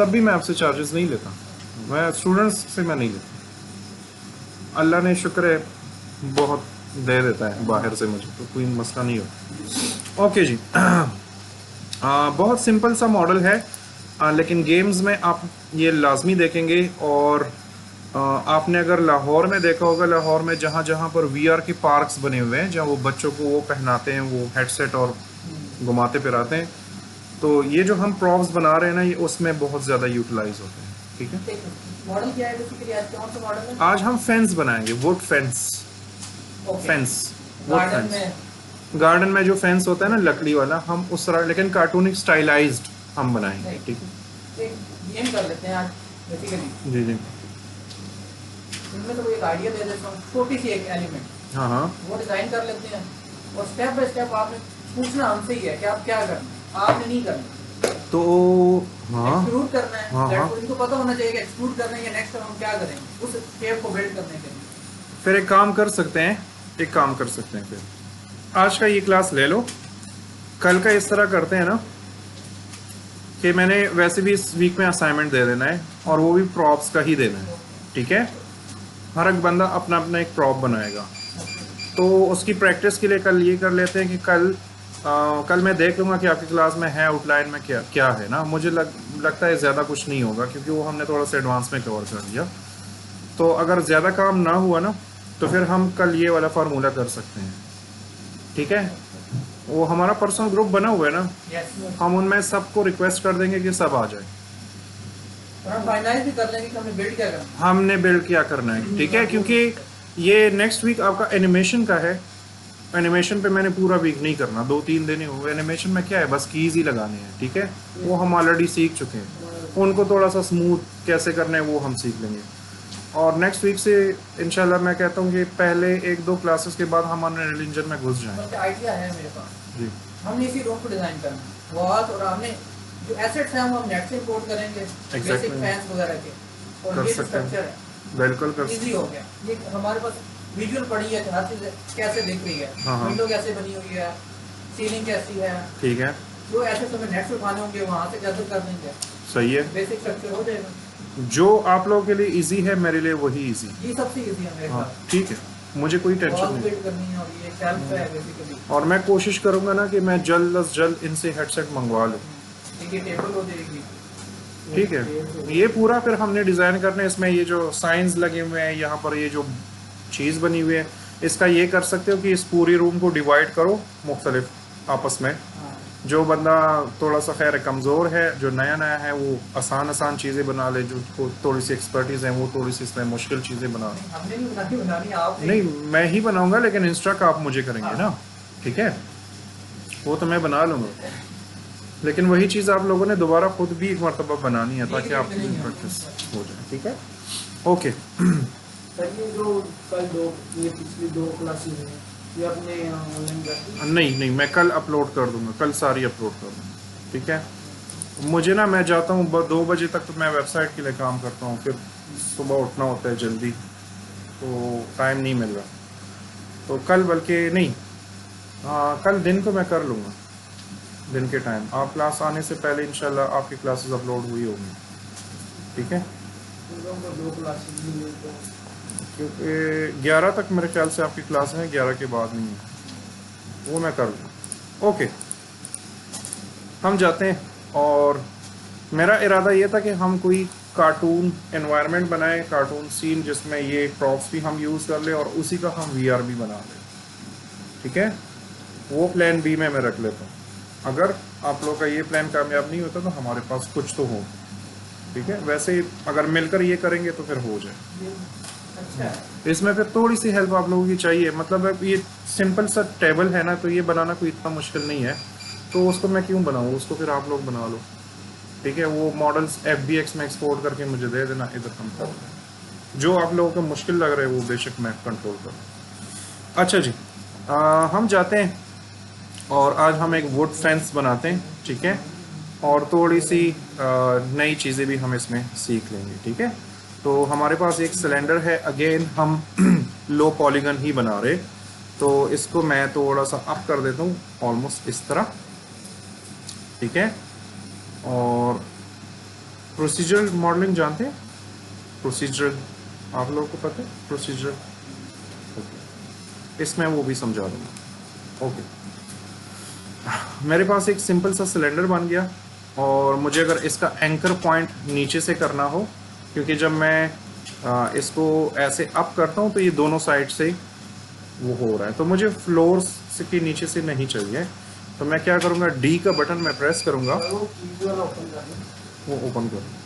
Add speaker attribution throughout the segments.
Speaker 1: तब भी मैं आपसे चार्जेस नहीं लेता, मैं स्टूडेंट्स से मैं नहीं लेता। अल्लाह ने शुक्र है बहुत दे देता है बाहर से मुझे, तो कोई मसला नहीं होता। ओके जी। बहुत सिंपल सा मॉडल है, लेकिन गेम्स में आप ये लाजमी देखेंगे। और आपने अगर लाहौर में देखा होगा, लाहौर में जहाँ जहाँ पर वीआर के पार्क्स बने हुए हैं, जहाँ वो बच्चों को वो पहनाते हैं, वो हेडसेट और घुमाते फिराते हैं, तो ये जो हम प्रॉप्स बना रहे हैं ना, ये उसमें बहुत ज़्यादा यूटिलाइज होते हैं। ठीक है,
Speaker 2: मॉडल क्या है बेसिकली, आज कौन सा मॉडल है?
Speaker 1: आज हम फेंस बनाएंगे, would fence. Fence, would
Speaker 2: garden
Speaker 1: fence.
Speaker 2: में,
Speaker 1: गार्डन में जो फेंस होता है ना लकड़ी वाला, हम उस तरह, लेकिन कार्टूनिक स्टाइलाइज्ड हम बनाएंगे। ठीक है,
Speaker 2: एक गेम कर लेते हैं आज बेसिकली।
Speaker 1: जी जी,
Speaker 2: इनमें तो एक आइडिया दे देता हूँ, छोटी सी एक एलिमेंट,
Speaker 1: हाँ हाँ,
Speaker 2: वो डिजाइन कर लेते हैं और स्टेप बाय स्टेप आपने पूछना हमसे ही है कि आप क्या करना है, आपने नहीं करना।
Speaker 1: तो हाँ
Speaker 2: एक्सक्लूड करना है,
Speaker 1: हाँ हाँ,
Speaker 2: इनको पता होना चाहिए कि एक्सक्लूड करना है या नेक्स्ट टाइम हम क्या करेंगे उस शेप को बिल्ड करने के लिए।
Speaker 1: फिर एक काम कर सकते हैं, एक काम कर सकते हैं, फिर आज का ये क्लास ले लो, कल का इस तरह करते हैं ना कि मैंने वैसे भी इस वीक में असाइनमेंट दे देना है, और वो भी प्रॉप्स का ही देना है। ठीक है, हर एक बंदा अपना अपना एक प्रॉप बनाएगा। तो उसकी प्रैक्टिस के लिए कल ये कर लेते हैं कि कल मैं देख लूँगा कि आपकी क्लास में है आउटलाइन में क्या क्या है ना। मुझे लगता है ज़्यादा कुछ नहीं होगा, क्योंकि वो हमने थोड़ा सा एडवांस में कवर कर दिया। तो अगर ज़्यादा काम ना हुआ ना, तो फिर हम कल ये वाला फार्मूला कर सकते हैं। ठीक है, वो हमारा पर्सनल ग्रुप बना हुआ है ना, हम उनमें सबको रिक्वेस्ट कर देंगे कि सब आ जाए,
Speaker 2: और हम फाइनलाइज भी कर लेंगे कि हमने बिल्ड क्या करना है।
Speaker 1: हमने बिल्ड क्या करना है। ठीक है, क्योंकि ये नेक्स्ट वीक आपका एनिमेशन का है। एनिमेशन पे मैंने पूरा वीक नहीं करना, 2-3 दिन ही हुए। एनिमेशन में क्या है, बस कीज ही लगाने हैं। ठीक है, वो हम ऑलरेडी सीख चुके हैं, उनको थोड़ा सा स्मूथ कैसे करना है वो हम सीख लेंगे। और नेक्स्ट वीक से इंशाल्लाह मैं कहता हूँ कि पहले 1-2 क्लासेस के बाद हम अनरियल इंजन में घुस जाएंगे।
Speaker 2: आइडिया है मेरे पास
Speaker 1: जी,
Speaker 2: हमने इसी रूम को डिजाइन करना वॉल्स, और हमने जो एसेट्स हैं हम नेट से इंपोर्ट करेंगे, बेसिक फैंस वगैरह के, और
Speaker 1: कर
Speaker 2: ये
Speaker 1: सकते हैं,
Speaker 2: स्ट्रक्चर है
Speaker 1: बिल्कुल कर
Speaker 2: इजी हो गया। ये हमारे पास विजुअल पड़ी है, हर चीज कैसे दिख रही है,
Speaker 1: हाँ हाँ,
Speaker 2: विंडो कैसे बनी हुई है, सीलिंग कैसी है,
Speaker 1: ठीक है,
Speaker 2: जो ऐसे समय नेट से उठाने होंगे वहां से गैदर कर देंगे,
Speaker 1: सही है।
Speaker 2: बेसिक स्ट्रक्चर हो जाएगा।
Speaker 1: जो आप लोगों के लिए इजी है, मेरे लिए वही इजी।
Speaker 2: ये सबसे इजी है मेरे
Speaker 1: हाँ
Speaker 2: पास,
Speaker 1: ठीक है, मुझे कोई टेंशन
Speaker 2: वॉल
Speaker 1: नहीं।
Speaker 2: बिल्ड करनी है, और ये शेल्फ है बेसिकली,
Speaker 1: और मैं कोशिश करूंगा ना कि मैं जल्द अज जल्द इनसे हेडसेट मंगवा लूँ।
Speaker 2: ठीक है, टेबल हो जाएगी।
Speaker 1: ठीक है, ये पूरा फिर हमने डिज़ाइन करना है। इसमें ये जो साइंस लगे हुए हैं, यहाँ पर ये जो चीज़ बनी हुई है, इसका ये कर सकते हो कि इस पूरी रूम को डिवाइड करो मुख्तलिफ आपस में। जो बंदा थोड़ा सा खैर कमज़ोर है, जो नया नया है, वो आसान चीज़ें बना ले, जो थोड़ी सी एक्सपर्टीज़ है वो थोड़ी सी इसमें मुश्किल चीज़ें बना ले।
Speaker 2: हमने नहीं बनानी आप
Speaker 1: नहीं, मैं ही बनाऊंगा, लेकिन इंस्ट्रक्ट आप मुझे करेंगे ना। ठीक है, वो तो मैं बना लूँगा, लेकिन वही चीज़ आप लोगों ने दोबारा खुद भी एक मरतबा बनानी है, ताकि आपकी भी प्रैक्टिस हो जाए। ठीक है, ओके।
Speaker 3: सर ये जो कल ये पिछली 2 क्लासेस हैं, ये अपने ऑनलाइन करती?
Speaker 1: नहीं, मैं कल अपलोड कर दूंगा, कल सारी अपलोड कर दूंगा। ठीक है, मुझे ना, मैं जाता हूँ 2 बजे तक, तो मैं वेबसाइट के लिए काम करता हूँ, फिर सुबह उठना होता है जल्दी, तो टाइम नहीं मिल रहा। तो कल, बल्कि नहीं, कल दिन को मैं कर लूँगा, दिन के टाइम। आप क्लास आने से पहले इंशाल्लाह आपकी क्लासेस अपलोड हुई होंगी। ठीक है,
Speaker 3: 2 क्लासेस भी हुई तो
Speaker 1: क्योंकि 11 तक मेरे ख्याल से आपकी क्लास है, 11 के बाद नहीं है, वो मैं कर लूँ। ओके, हम जाते हैं। और मेरा इरादा ये था कि हम कोई कार्टून एनवायरनमेंट बनाएं, कार्टून सीन, जिसमें ये प्रॉप्स भी हम यूज़ कर लें और उसी का हम वीआर भी बना लें। ठीक है, वो प्लान बी में मैं रख लेता हूँ। अगर आप लोग का ये प्लान कामयाब नहीं होता, तो हमारे पास कुछ तो हो। ठीक है, वैसे अगर मिलकर ये करेंगे तो फिर हो जाए।
Speaker 2: अच्छा,
Speaker 1: इसमें फिर थोड़ी सी हेल्प आप लोगों की चाहिए। मतलब ये सिंपल सा टेबल है ना, तो ये बनाना कोई इतना मुश्किल नहीं है, तो उसको मैं क्यों बनाऊँ, उसको फिर आप लोग बना लो। ठीक है, वो मॉडल्स FBX में एक्सपोर्ट करके मुझे दे देना, इधर हम कर दें। जो आप लोगों को मुश्किल लग रहा है वो बेशक मैं कंट्रोल करूँ। अच्छा जी, हम जाते हैं, और आज हम एक वुड फेंस बनाते हैं। ठीक है, और थोड़ी सी नई चीज़ें भी हम इसमें सीख लेंगे। ठीक है, तो हमारे पास एक सिलेंडर है, अगेन हम लो पॉलीगन ही बना रहे, तो इसको मैं थोड़ा सा अप कर देता हूँ, ऑलमोस्ट इस तरह। ठीक है, और प्रोसीजरल मॉडलिंग जानते हैं? प्रोसीजरल आप लोगों को पता है प्रोसीजरल? ओके, इसमें वो भी समझा दूंगा। ओके, मेरे पास एक सिंपल सा सिलेंडर बन गया और मुझे अगर इसका एंकर पॉइंट नीचे से करना हो, क्योंकि जब मैं इसको ऐसे अप करता हूँ तो ये दोनों साइड से वो हो रहा है, तो मुझे फ्लोर से के नीचे से नहीं चाहिए। तो मैं क्या करूँगा, डी का बटन मैं प्रेस करूँगा, वो ओपन करूँगा।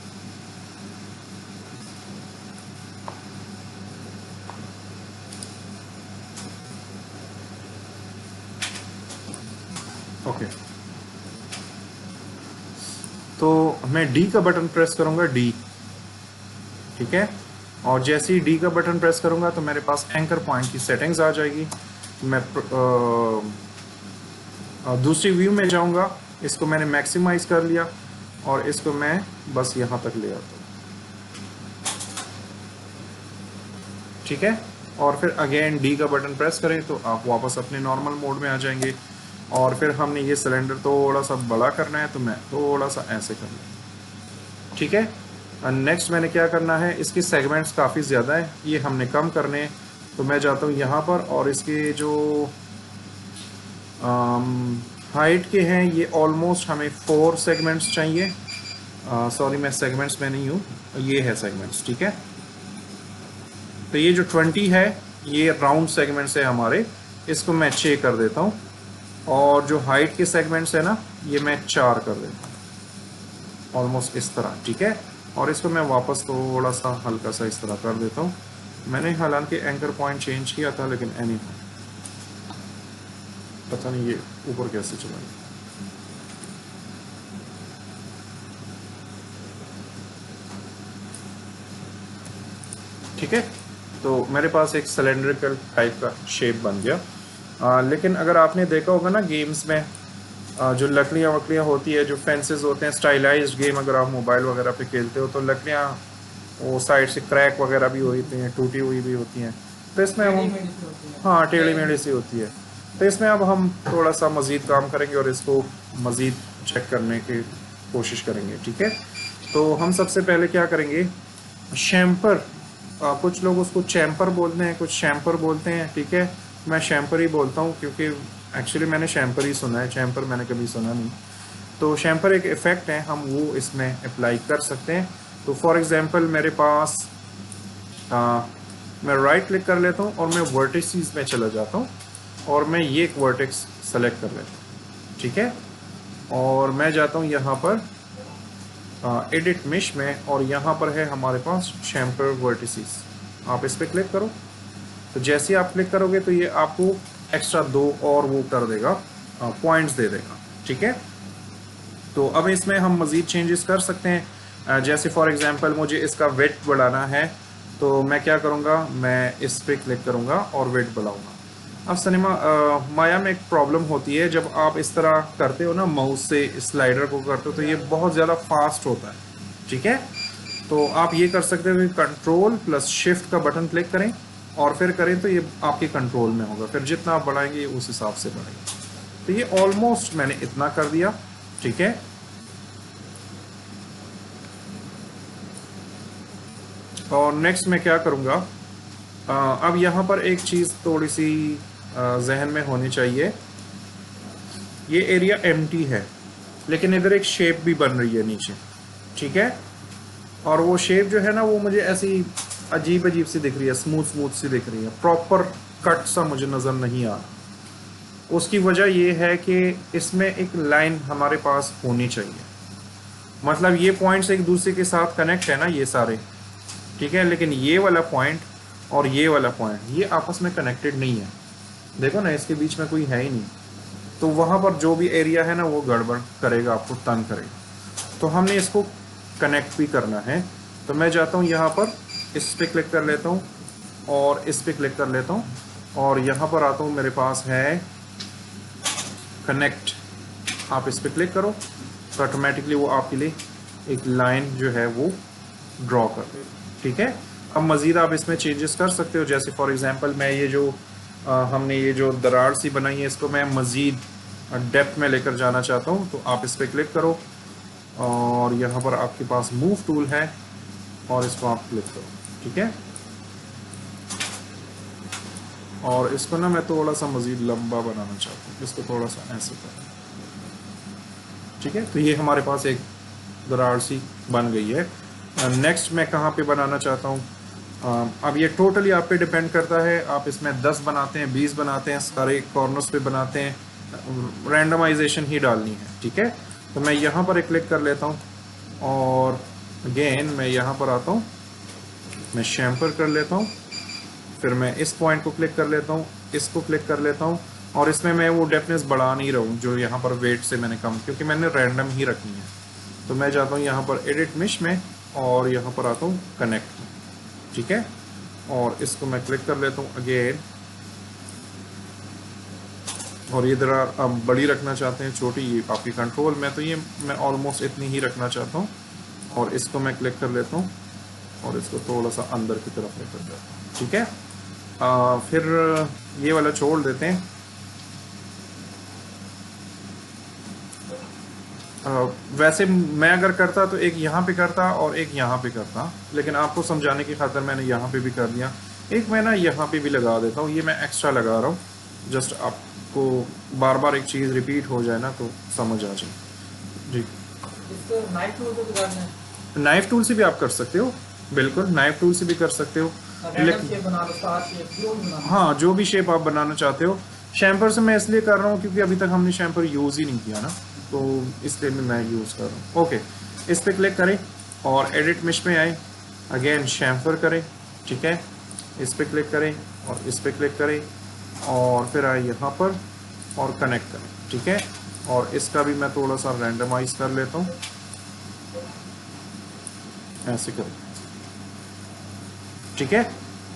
Speaker 1: ओके, तो मैं डी का बटन प्रेस करूँगा, डी, ठीक है। और जैसे ही डी का बटन प्रेस करूँगा तो मेरे पास एंकर पॉइंट की सेटिंग्स आ जाएगी। मैं दूसरी व्यू में जाऊँगा, इसको मैंने मैक्सिमाइज कर लिया और इसको मैं बस यहाँ तक ले आता हूँ, ठीक है। और फिर अगेन डी का बटन प्रेस करें तो आप वापस अपने नॉर्मल मोड में आ जाएंगे। और फिर हमने ये सिलेंडर थोड़ा सा बड़ा करना है तो मैं थोड़ा सा ऐसे कर लूँ, ठीक है। नेक्स्ट मैंने क्या करना है, इसके सेगमेंट्स काफ़ी ज़्यादा है, ये हमने कम करने हैं। तो मैं जाता हूँ यहाँ पर और इसके जो हाइट के हैं ये ऑलमोस्ट हमें 4 सेगमेंट्स चाहिए। सॉरी, मैं सेगमेंट्स में नहीं हूँ, ये है सेगमेंट्स, ठीक है। तो ये जो 20 है ये राउंड सेगमेंट्स है हमारे, इसको मैं 6 कर देता हूँ। और जो हाइट के सेगमेंट्स है ना, ये मैं 4 कर देता हूँ, ऑलमोस्ट इस तरह, ठीक है। और इसको मैं वापस थोड़ा सा हल्का सा इस तरह कर देता हूँ। मैंने हालांकि एंकर पॉइंट चेंज किया था, लेकिन एनी पता नहीं ये ऊपर कैसे चला गया। ठीक है, तो मेरे पास एक सिलेंड्रिकल टाइप का शेप बन गया। लेकिन अगर आपने देखा होगा ना गेम्स में जो लकड़ियाँ वकड़ियाँ होती है, जो फेंसेस होते हैं, स्टाइलाइज्ड गेम अगर आप मोबाइल वगैरह पे खेलते हो तो लकड़ियाँ वो साइड से क्रैक वगैरह भी होती हैं, टूटी हुई भी होती हैं। तो इसमें हम, हाँ, टेढ़ी मेढ़ी सी होती है। तो इसमें अब हम थोड़ा सा मज़ीद काम करेंगे और इसको मज़ीद चेक करने की कोशिश करेंगे, ठीक है। तो हम सबसे पहले क्या करेंगे, शैम्पर, कुछ लोग उसको चैम्पर बोलते हैं, कुछ शैम्पर बोलते हैं, ठीक है। मैं शैम्पर ही बोलता हूँ क्योंकि एक्चुअली मैंने शैम्पर ही सुना है, चैम्पर मैंने कभी सुना नहीं। तो शैम्पर एक इफ़ेक्ट है, हम वो इसमें अप्लाई कर सकते हैं। तो फॉर एग्ज़ाम्पल मेरे पास मैं राइट क्लिक कर लेता हूँ और मैं वर्टिसेस में चला जाता हूँ और मैं ये एक वर्टेक्स सेलेक्ट कर लेता हूँ, ठीक है। और मैं जाता हूँ यहाँ पर एडिट मेश में और यहाँ पर है हमारे पास शैम्पर वर्टिसेस। आप इस पर क्लिक करो, तो जैसे ही आप क्लिक करोगे तो ये आपको एक्स्ट्रा 2 और वो कर देगा, पॉइंट्स दे देगा, ठीक है। तो अब इसमें हम मज़ीद चेंजेस कर सकते हैं। जैसे फॉर एग्जांपल मुझे इसका वेट बढ़ाना है तो मैं क्या करूँगा, मैं इस पर क्लिक करूँगा और वेट बढ़ाऊँगा। अब सिनेमा माया में एक प्रॉब्लम होती है, जब आप इस तरह करते हो ना, माउस से स्लाइडर को करते हो तो ये बहुत ज़्यादा फास्ट होता है, ठीक है। तो आप ये कर सकते हो कि कंट्रोल प्लस शिफ्ट का बटन क्लिक करें और फिर करें तो ये आपके कंट्रोल में होगा, फिर जितना आप बढ़ाएंगे उस हिसाब से बढ़ेगा। तो ये ऑलमोस्ट मैंने इतना कर दिया, ठीक है। और नेक्स्ट मैं क्या करूँगा, अब यहाँ पर एक चीज़ थोड़ी सी जहन में होनी चाहिए, ये एरिया एम्प्टी है लेकिन इधर एक शेप भी बन रही है नीचे, ठीक है। और वो शेप जो है ना वो मुझे ऐसी अजीब अजीब सी दिख रही है, स्मूथ स्मूथ सी दिख रही है, प्रॉपर कट सा मुझे नज़र नहीं आ रहा। उसकी वजह ये है कि इसमें एक लाइन हमारे पास होनी चाहिए, मतलब ये पॉइंट्स एक दूसरे के साथ कनेक्ट है ना ये सारे, ठीक है। लेकिन ये वाला पॉइंट और ये वाला पॉइंट ये आपस में कनेक्टेड नहीं है, देखो ना, इसके बीच में कोई है ही नहीं। तो वहाँ पर जो भी एरिया है ना वो गड़बड़ करेगा, आपको तंग करेगा। तो हमने इसको कनेक्ट भी करना है। तो मैं जाता हूँ यहाँ पर, इस पर क्लिक कर लेता हूँ और इस पर क्लिक कर लेता हूँ और यहाँ पर आता हूँ, मेरे पास है कनेक्ट। आप इस पर क्लिक करो तो ऑटोमेटिकली वो आपके लिए एक लाइन जो है वो ड्रॉ कर देगा, ठीक है। अब मज़ीद आप इसमें चेंजेस कर सकते हो, जैसे फॉर एग्जांपल मैं ये जो हमने ये जो दरार सी बनाई है इसको मैं मज़ीद डेप्थ में लेकर जाना चाहता हूँ। तो आप इस पर क्लिक करो और यहाँ पर आपके पास मूव टूल है और इसको आप क्लिक करो, ठीक है। और इसको ना मैं थोड़ा सा मज़ीद लंबा बनाना चाहता हूँ, इसको थोड़ा सा ऐसे करो, ठीक है। तो ये हमारे पास एक दरार सी बन गई है। नेक्स्ट मैं कहाँ पे बनाना चाहता हूँ, अब ये टोटली आप पे डिपेंड करता है, आप इसमें 10 बनाते हैं, 20 बनाते हैं, सारे कॉर्नर्स पे बनाते हैं, रैंडमाइजेशन ही डालनी है, ठीक है। तो मैं यहाँ पर एक क्लिक कर लेता हूँ और अगेन मैं यहाँ पर आता हूँ, मैं शैम्पर कर लेता हूँ, फिर मैं इस पॉइंट को क्लिक कर लेता हूँ, इसको क्लिक कर लेता हूँ, और इसमें मैं वो डेफनेस बढ़ा नहीं रहा हूँ जो यहाँ पर वेट से मैंने कम, क्योंकि मैंने रैंडम ही रखनी है। तो मैं जाता हूँ यहाँ पर एडिट मेश में और यहाँ पर आता हूँ कनेक्ट, ठीक है। और इसको मैं क्लिक कर लेता हूँ अगेन, और ये दरार आप बड़ी रखना चाहते हैं छोटी, ये आपकी कंट्रोल में, तो ये मैं ऑलमोस्ट इतनी ही रखना चाहता हूँ। और इसको मैं क्लिक कर लेता हूँ और इसको थोड़ा सा अंदर की तरफ लेकर जाता हूँ, ठीक है। फिर ये वाला छोड़ देते हैं। वैसे मैं अगर करता तो एक यहाँ पे करता और एक यहाँ पे करता, लेकिन आपको समझाने की खातिर मैंने यहाँ पे भी कर दिया। एक मैं ना यहाँ पे भी लगा देता हूँ, ये मैं एक्स्ट्रा लगा रहा हूँ, जस्ट आपको बार बार एक चीज़ रिपीट हो जाए ना तो समझ आ जाए जी।
Speaker 2: इसको नाइफ टूल से भी करना है?
Speaker 1: नाइफ टूल से भी आप कर सकते हो, बिल्कुल नाइफ टूल से भी कर सकते हो,
Speaker 2: रैंडम शेप बना लो, स्टार शेप, जो भी बना लो।
Speaker 1: हाँ जो भी शेप आप बनाना चाहते हो। शैम्पर से मैं इसलिए कर रहा हूँ क्योंकि अभी तक हमने शैम्पर यूज़ ही नहीं किया ना, तो इसलिए मैं यूज़ कर रहा हूँ। ओके, इस पर क्लिक करें और एडिट मेश में आए, अगेन शैम्पर करें, ठीक है। इस पर क्लिक करें और इस पर क्लिक करें और फिर आए यहाँ पर और कनेक्ट करें, ठीक है। और इसका भी मैं थोड़ा सा रैंडमाइज कर लेता हूँ, ऐसे करें, ठीक है।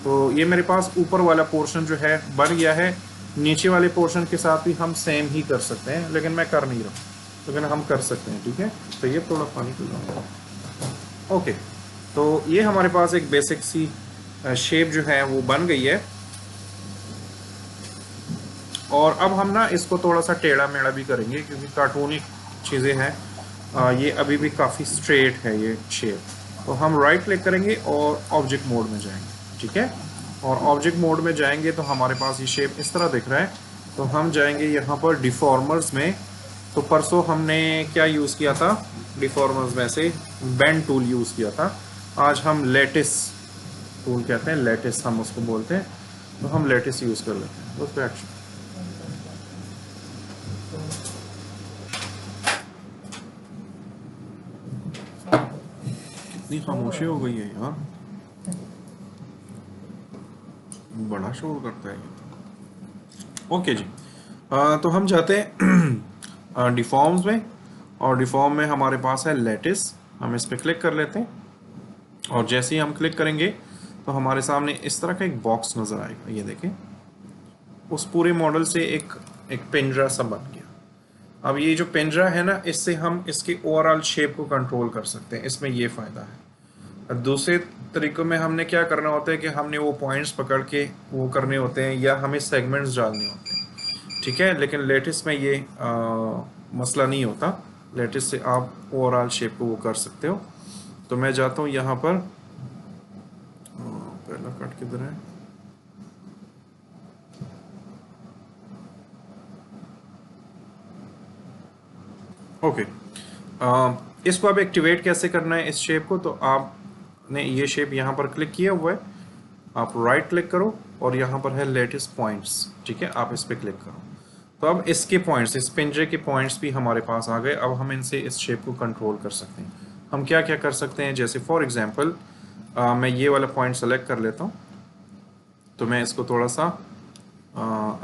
Speaker 1: तो ये मेरे पास ऊपर वाला पोर्शन जो है बन गया है। नीचे वाले पोर्शन के साथ भी हम सेम ही कर सकते हैं, लेकिन मैं कर नहीं रहा हूँ, लेकिन हम कर सकते हैं, ठीक है। तो ये थोड़ा पानी पी लूँगा। ओके, तो ये हमारे पास एक बेसिक सी शेप जो है वो बन गई है। और अब हम ना इसको थोड़ा सा टेढ़ा मेढ़ा भी करेंगे क्योंकि कार्टूनिक चीज़ें हैं। ये अभी भी काफ़ी स्ट्रेट है ये शेप। तो हम राइट क्लिक करेंगे और ऑब्जेक्ट मोड में जाएंगे, ठीक है। और ऑब्जेक्ट मोड में जाएंगे तो हमारे पास ये शेप इस तरह दिख रहा है। तो हम जाएंगे यहाँ पर डिफॉर्मर्स में। तो परसों हमने क्या यूज़ किया था डिफॉर्मर्स में से, बेंड टूल यूज़ किया था। आज हम लेटिस टूल कहते हैं, लेटिस हम उसको बोलते हैं, तो हम लेटिस यूज़ कर लेते हैं। उस पर एक्शन कितनी खामोशी हो गई है यार, बड़ा शोर करता है ये। ओके जी, तो हम जाते हैं डिफॉर्म्स में, और डिफॉर्म में हमारे पास है लेटिस। हम इस पर क्लिक कर लेते हैं और जैसे ही हम क्लिक करेंगे तो हमारे सामने इस तरह का एक बॉक्स नज़र आएगा। ये देखें, उस पूरे मॉडल से एक पिंजरा सा बन गया। अब ये जो पिंजरा है ना, इससे हम इसके ओवरऑल शेप को कंट्रोल कर सकते हैं, इसमें ये फ़ायदा है। दूसरे तरीकों में हमने क्या करना होता है कि हमने वो पॉइंट्स पकड़ के वो करने होते हैं या हमें सेगमेंट्स डालने होते हैं, ठीक है। लेकिन लेटिस में ये मसला नहीं होता, लेटिस से आप ओवरऑल शेप को वो कर सकते हो। तो मैं जाता हूँ यहाँ पर, पहला कट किधर है, ओके। इसको अब एक्टिवेट कैसे करना है इस शेप को, तो आपने ये शेप यहाँ पर क्लिक किया हुआ है, आप राइट क्लिक करो और यहाँ पर है लेटेस्ट पॉइंट्स, ठीक है। आप इस पर क्लिक करो तो अब इसके पॉइंट्स, इस पिंजरे के पॉइंट्स भी हमारे पास आ गए। अब हम इनसे इस शेप को कंट्रोल कर सकते हैं। हम क्या क्या कर सकते हैं, जैसे फॉर एग्जांपल मैं ये वाला पॉइंट सेलेक्ट कर लेता हूँ, तो मैं इसको थोड़ा सा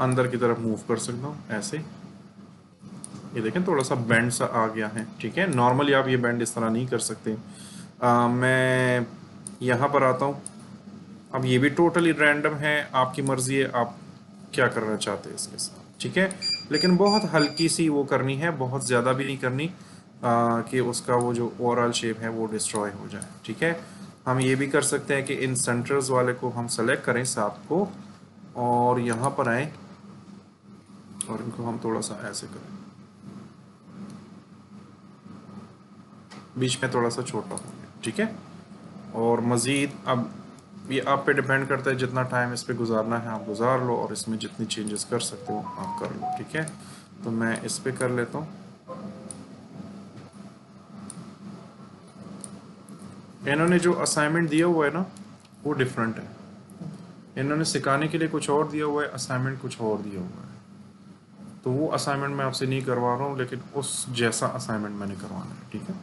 Speaker 1: अंदर की तरफ मूव कर सकता हूँ ऐसे। ये देखें थोड़ा सा बेंड सा आ गया है, ठीक है। नॉर्मली आप ये बेंड इस तरह नहीं कर सकते। मैं यहाँ पर आता हूँ। अब ये भी टोटली रैंडम है, आपकी मर्जी है आप क्या करना चाहते हैं इसके साथ, ठीक है। लेकिन बहुत हल्की सी वो करनी है, बहुत ज़्यादा भी नहीं करनी कि उसका वो जो ओवरऑल शेप है वो डिस्ट्रॉय हो जाए, ठीक है। हम ये भी कर सकते हैं कि इन सेंटर्स वाले को हम सेलेक्ट करें साथ को और यहाँ पर आए और इनको हम थोड़ा सा ऐसे करें, बीच में थोड़ा सा छोटा हो गया, ठीक है। और मज़ीद अब ये आप पे डिपेंड करता है, जितना टाइम इस पे गुजारना है आप गुजार लो, और इसमें जितनी चेंजेस कर सकते हो आप कर लो, ठीक है। तो मैं इस पे कर लेता हूँ। इन्होंने जो असाइनमेंट दिया हुआ है ना वो डिफरेंट है, इन्होंने सिखाने के लिए कुछ और दिया हुआ है, असाइनमेंट कुछ और दिया हुआ है। तो वो असाइनमेंट मैं आपसे नहीं करवा रहा हूँ, लेकिन उस जैसा असाइनमेंट मैंने करवाना है, ठीक है।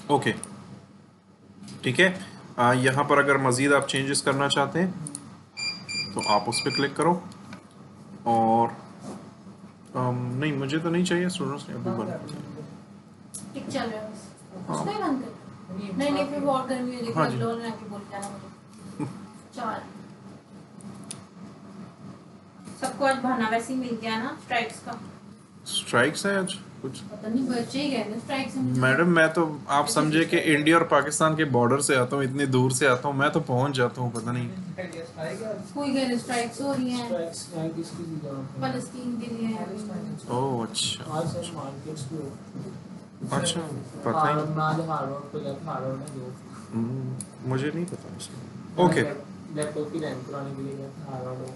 Speaker 1: ओके, ठीक है। यहाँ पर अगर मज़ीद आप चेंजेस करना चाहते हैं तो आप उस पर क्लिक करो, और नहीं मुझे तो नहीं चाहिए, स्टूडेंट्स ने अभी बना
Speaker 4: ठीक चल रहा है बस।
Speaker 1: हाँ।
Speaker 4: उसका ही बंद कर। नहीं फिर बहुत गर्मी है,
Speaker 1: हाँ
Speaker 4: देखो
Speaker 1: जी।
Speaker 4: लोन आके बोल के आना मुझे। चल सबको आज बहाना वैसे ही मिल गया ना स्ट्राइक्स का।
Speaker 1: स्ट्राइक्स है आज कुछ?
Speaker 4: पता नहीं बच्चे ही गए ना स्ट्राइक्स में।
Speaker 1: मैडम मैं तो आप समझे कि इंडिया और पाकिस्तान के बॉर्डर से आता हूँ, इतनी दूर से आता हूँ, मैं तो पहुँच जाता हूँ, पता नहीं।
Speaker 4: कोई कह रहे स्ट्राइक्स हो रही हैं
Speaker 3: स्ट्राइक्स यहाँ किसकी दी जहाँ पे?
Speaker 4: फलस्तीन के लिए।
Speaker 1: ओह अच्छा
Speaker 3: आज सर मार्केट्स भी हो।
Speaker 1: अच्छा, पता ही नहीं।
Speaker 3: आज हार्वर्ड पे लेफ्ट हार्वर्ड में जो
Speaker 1: मुझे नहीं पता इसमें। ओके,
Speaker 3: लैपटॉप की रैम कराने के लिए गया था हार्वर्ड हो।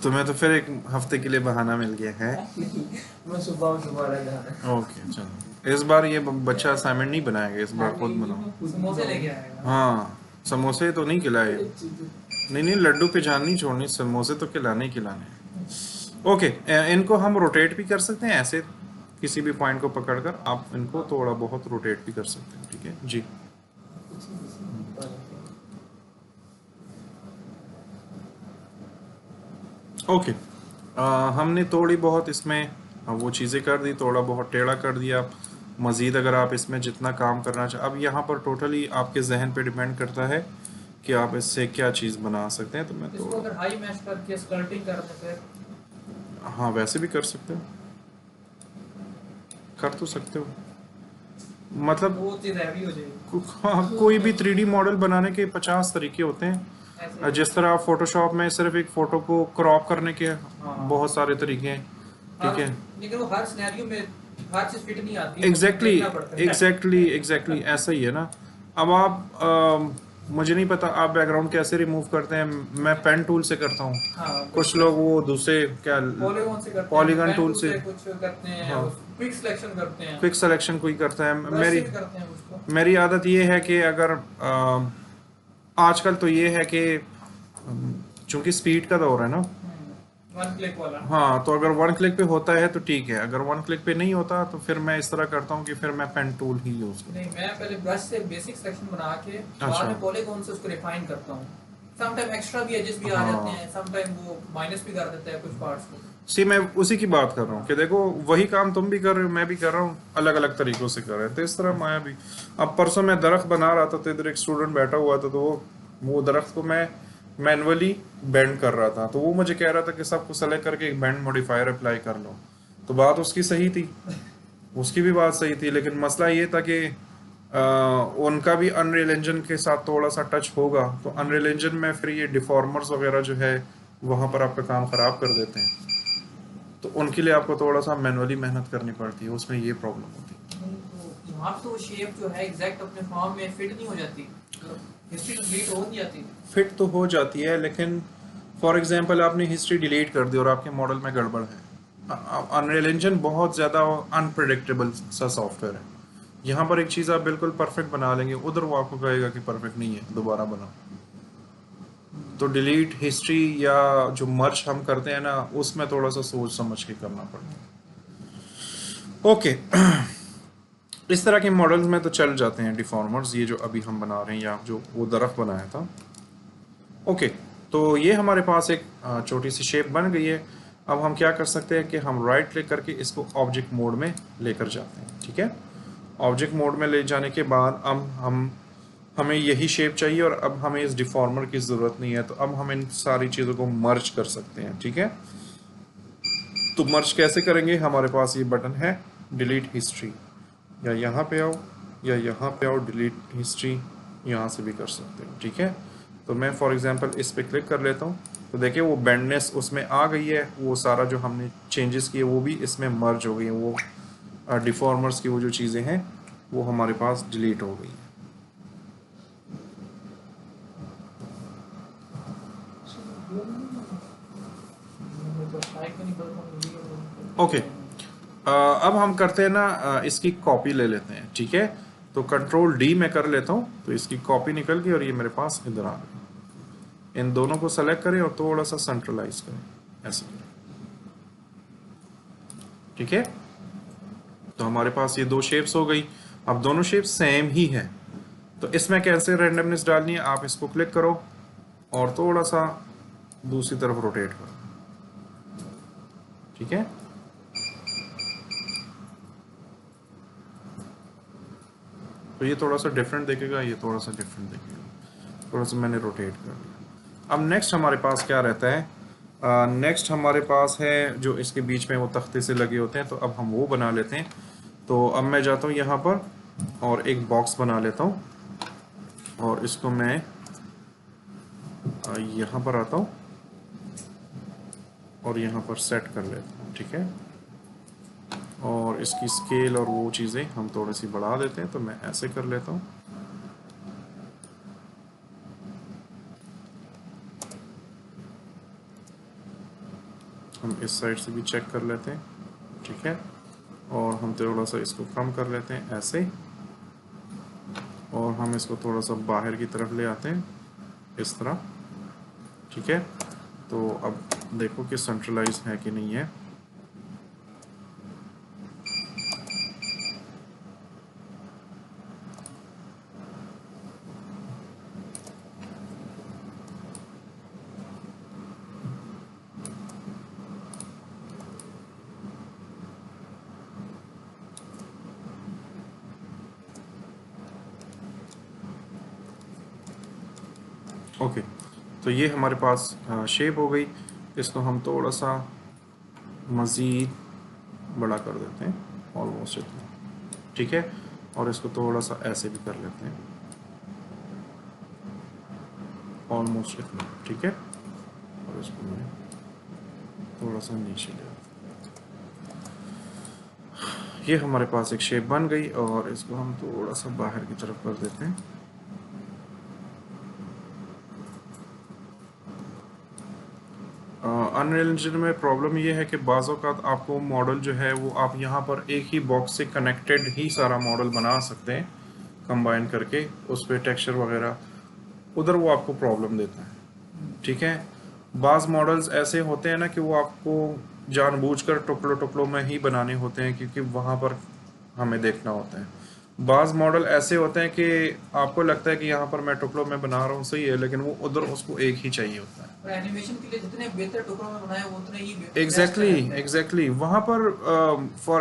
Speaker 1: तुम्हें तो फिर एक हफ्ते के लिए बहाना मिल गया है।
Speaker 3: मैं सुबह दोबारा जाना।
Speaker 1: ओके चलो, इस बार ये बच्चा असाइनमेंट नहीं बनाएगा, इस बार खुद बनाओ।
Speaker 2: समोसे लेके आएगा।
Speaker 1: हाँ, समोसे तो नहीं खिलाए। नहीं लड्डू पे जान नहीं छोड़नी, समोसे तो खिलाने ही खिलाने। ओके, इनको हम रोटेट भी कर सकते हैं ऐसे, किसी भी पॉइंट को पकड़कर आप इनको थोड़ा बहुत रोटेट भी कर सकते हैं, ठीक है जी। ओके, हमने थोड़ी बहुत इसमें वो चीज़ें कर दी, थोड़ा बहुत टेढ़ा कर दिया। मज़ीद अगर आप इसमें जितना काम करना चाहें, अब यहाँ पर टोटली आपके जहन पे डिपेंड करता है कि आप इससे क्या चीज़ बना सकते हैं। तो मैं
Speaker 2: इसको अगर हाई मैश करके स्कर्टिंग कर दें फिर?
Speaker 1: हाँ वैसे भी कर सकते हो, कर तो सकते हो, मतलब
Speaker 2: वो चीज़ हैवी हो जाएगी।
Speaker 1: हाँ, कोई भी 3D मॉडल बनाने के 50 तरीके होते हैं।
Speaker 2: ऐसे
Speaker 1: जिस तरह आप फोटोशॉप में सिर्फ एक फ़ोटो को क्रॉप करने के बहुत सारे तरीके हैं, ठीक है।
Speaker 2: लेकिन वो हर सिनेरियो में हर चीज़ फिट नहीं आती।
Speaker 1: एग्जैक्टली ऐसा ही है ना। अब आप मुझे नहीं पता आप बैकग्राउंड कैसे रिमूव करते हैं, मैं पेन टूल से करता हूँ।
Speaker 2: हाँ,
Speaker 1: कुछ लोग वो दूसरे क्या
Speaker 2: पॉलीगॉन से करते हैं,
Speaker 1: पॉलीगॉन
Speaker 2: पेन
Speaker 1: टूल से
Speaker 2: कुछ करते हैं,
Speaker 1: हाँ।
Speaker 2: क्विक सिलेक्शन करते हैं,
Speaker 1: क्विक सिलेक्शन कोई करता है।
Speaker 2: ब्रश से भी करते हैं उसको।
Speaker 1: मेरी आदत ये है कि अगर आजकल तो ये है कि चूंकि स्पीड का दौर है ना,
Speaker 2: वन क्लिक वाला।
Speaker 1: हाँ, तो अगर वन क्लिक पे होता है तो ठीक है, अगर वन क्लिक पे नहीं होता तो फिर मैं इस तरह करता हूँ कि फिर मैं पेन टूल ही यूज करता
Speaker 2: नहीं, मैं पहले ब्रश से बेसिक सिलेक्शन बना के बाद में पॉलीगॉन से उसको रिफाइन करता हूँ। सम टाइम एक्स्ट्रा भी एजेस भी आ जाते हैं, सम टाइम वो माइनस भी कर देता है कुछ पार्ट्स को।
Speaker 1: सी मैं उसी की बात कर रहा हूँ कि देखो वही काम तुम भी कर रहे हो, मैं भी कर रहा हूँ, अलग अलग तरीकों से कर रहे हैं। तो इस तरह माया भी, अब परसों मैं दरख्त बना रहा था तो इधर एक स्टूडेंट बैठा हुआ था, तो वो दरख्त को मैं मैनुअली बेंड कर रहा था, तो वो मुझे कह रहा था कि सबको सेलेक्ट करके एक बेंड मॉडिफायर अप्लाई कर लो। तो बात उसकी सही थी, उसकी भी बात सही थी, लेकिन मसला ये था कि उनका भी अनरियल इंजन के साथ थोड़ा सा टच होगा, तो अनरियल इंजन में फिर ये डिफॉर्मर्स वगैरह जो है वहाँ पर आपका काम ख़राब कर देते हैं, तो उनके लिए आपको थोड़ा सा मैनुअली मेहनत करनी पड़ती है, उसमें ये प्रॉब्लम होती है।
Speaker 2: वहाँ तो शेप जो है एग्जैक्ट अपने फॉर्म में फिट नहीं हो जाती, हिस्ट्री डिलीट हो नहीं जाती।
Speaker 1: फिट तो हो जाती है, लेकिन फॉर एग्जांपल आपने हिस्ट्री डिलीट कर दी और आपके मॉडल में गड़बड़ है। अनरियल इंजन बहुत ज़्यादा अनप्रेडिक्टेबल सा सॉफ्टवेयर है, यहाँ पर एक चीज़ आप बिल्कुल परफेक्ट बना लेंगे, उधर वो आपको कहेगा कि परफेक्ट नहीं है, दोबारा बनाओ। तो डिलीट हिस्ट्री या जो मर्ज हम करते हैं ना, उसमें थोड़ा सा सोच समझ के करना पड़ता है। ओके, इस तरह के मॉडल्स में तो चल जाते हैं डिफॉर्मर्स, ये जो अभी हम बना रहे हैं या जो वो दरख्त बनाया था। ओके, तो ये हमारे पास एक छोटी सी शेप बन गई है। अब हम क्या कर सकते हैं कि हम राइट क्लिक करके इसको ऑब्जेक्ट मोड में लेकर जाते हैं, ठीक है। ऑब्जेक्ट मोड में ले जाने के बाद अब हमें यही शेप चाहिए और अब हमें इस डिफॉर्मर की ज़रूरत नहीं है, तो अब हम इन सारी चीज़ों को मर्ज कर सकते हैं, ठीक है। तो मर्ज कैसे करेंगे, हमारे पास ये बटन है डिलीट हिस्ट्री, या यहाँ पे आओ या यहाँ पे आओ, डिलीट हिस्ट्री यहाँ से भी कर सकते हो, ठीक है। तो मैं फॉर एग्जांपल इस पे क्लिक कर लेता हूँ तो देखिए वो बेंडनेस उसमें आ गई है, वो सारा जो हमने चेंजेस किए वो भी इसमें मर्ज हो गई हैं, वो डिफॉर्मर्स की वो जो चीज़ें हैं वो हमारे पास डिलीट हो गई हैं। ओके, अब हम करते हैं ना, इसकी कॉपी ले लेते हैं, ठीक है। तो कंट्रोल डी में कर लेता हूँ, तो इसकी कॉपी निकल गई और ये मेरे पास इधर आ गई। इन दोनों को सेलेक्ट करें और थोड़ा सा सेंट्रलाइज करें, ऐसे करें, ठीक है। तो हमारे पास ये दो शेप्स हो गई। अब दोनों शेप्स सेम ही है, तो इसमें कैसे रैंडमनेस डालनी है, आप इसको क्लिक करो और थोड़ा सा दूसरी तरफ रोटेट करो, ठीक है। तो ये थोड़ा सा डिफरेंट देखेगा, ये थोड़ा सा डिफरेंट देखेगा, थोड़ा सा मैंने रोटेट कर दिया। अब नेक्स्ट हमारे पास क्या रहता है, नेक्स्ट हमारे पास है जो इसके बीच में वो तख्ते से लगे होते हैं, तो अब हम वो बना लेते हैं। तो अब मैं जाता हूँ यहाँ पर और एक बॉक्स बना लेता हूँ और इसको मैं यहाँ पर आता हूँ और यहाँ पर सेट कर लेता हूँ, ठीक है। और इसकी स्केल और वो चीज़ें हम थोड़ी सी बढ़ा देते हैं, तो मैं ऐसे कर लेता हूँ। हम इस साइड से भी चेक कर लेते हैं, ठीक है। और हम थोड़ा सा इसको कम कर लेते हैं ऐसे, और हम इसको थोड़ा सा बाहर की तरफ ले आते हैं इस तरह, ठीक है। तो अब देखो कि सेंट्रलाइज है कि नहीं है। ओके, तो ये हमारे पास शेप हो गई। इसको हम थोड़ा सा मज़ीद बड़ा कर देते हैं, ऑलमोस्ट इतना, ठीक है। और इसको थोड़ा सा ऐसे भी कर लेते हैं, ऑलमोस्ट इतना, ठीक है। और इसको मैं थोड़ा सा नीचे ले आता हूँ। ये हमारे पास एक शेप बन गई और इसको हम थोड़ा सा बाहर की तरफ कर देते हैं। अनरियल इंजन में प्रॉब्लम ये है कि बाज़ औक़ात आपको मॉडल जो है वो आप यहाँ पर एक ही बॉक्स से कनेक्टेड ही सारा मॉडल बना सकते हैं कंबाइन करके, उस पर टेक्सचर वगैरह, उधर वो आपको प्रॉब्लम देता है, ठीक है। बाज़ मॉडल्स ऐसे होते हैं ना कि वो आपको जानबूझकर टुकड़ों टुकड़ों में ही बनाने होते हैं, क्योंकि वहाँ पर हमें देखना होता है। बाज़ मॉडल ऐसे होते हैं कि आपको लगता है कि यहाँ पर मैं टुकड़ों में बना रहा हूँ, सही है, लेकिन वो उधर उसको एक ही चाहिए होता है।
Speaker 2: और एनिमेशन के लिए जितने बेहतर टुकड़ों में बनाए वो उतने ही
Speaker 1: एग्जैक्टली वहाँ पर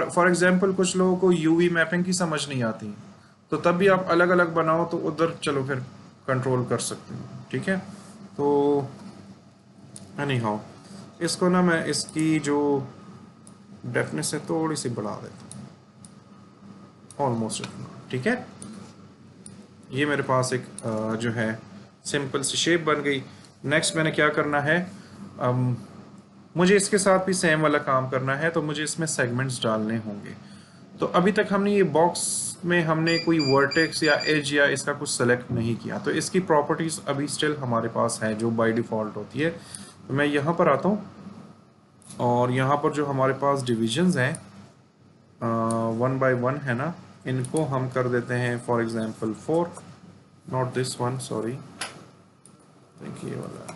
Speaker 1: फॉर एग्जांपल कुछ लोगों को यूवी मैपिंग की समझ नहीं आती, तो तब भी आप अलग अलग बनाओ तो उधर चलो फिर कंट्रोल कर सकते हो, ठीक है। तो एनी हाउ इसको ना मैं इसकी जो डेफनेस है थोड़ी सी बढ़ा देता हूँ, ऑलमोस्ट इतना, ठीक है। ये मेरे पास एक जो है सिंपल सी शेप बन गई। नेक्स्ट मैंने क्या करना है, मुझे इसके साथ भी सेम वाला काम करना है, तो मुझे इसमें सेगमेंट्स डालने होंगे। तो अभी तक हमने ये बॉक्स में हमने कोई वर्टेक्स या एज या इसका कुछ सेलेक्ट नहीं किया, तो इसकी प्रॉपर्टीज अभी स्टिल हमारे पास है जो बाय डिफ़ॉल्ट होती है। तो मैं यहाँ पर आता हूँ और यहाँ पर जो हमारे पास डिविजन्स हैं 1 by 1 है ना, इनको हम कर देते हैं for example 4, not this one, sorry, देखिए ये वाला,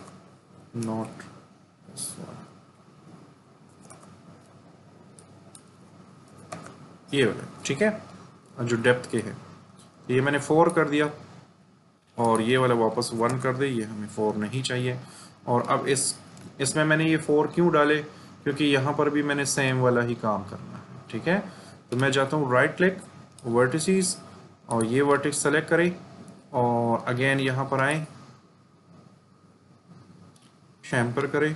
Speaker 1: नॉट दिस वन, ये वाला, ठीक है, जो डेप्थ के है। ये मैंने 4 कर दिया और ये वाला वापस 1 कर दे, ये हमें 4 नहीं चाहिए। और अब इसमें मैंने ये 4 क्यों डाले, क्योंकि यहाँ पर भी मैंने सेम वाला ही काम करना है, ठीक है। तो मैं जाता हूँ राइट क्लिक, वर्टिसेस, और ये वर्टेक्स सेलेक्ट करें और अगेन यहाँ पर आए, शैम्पर करें,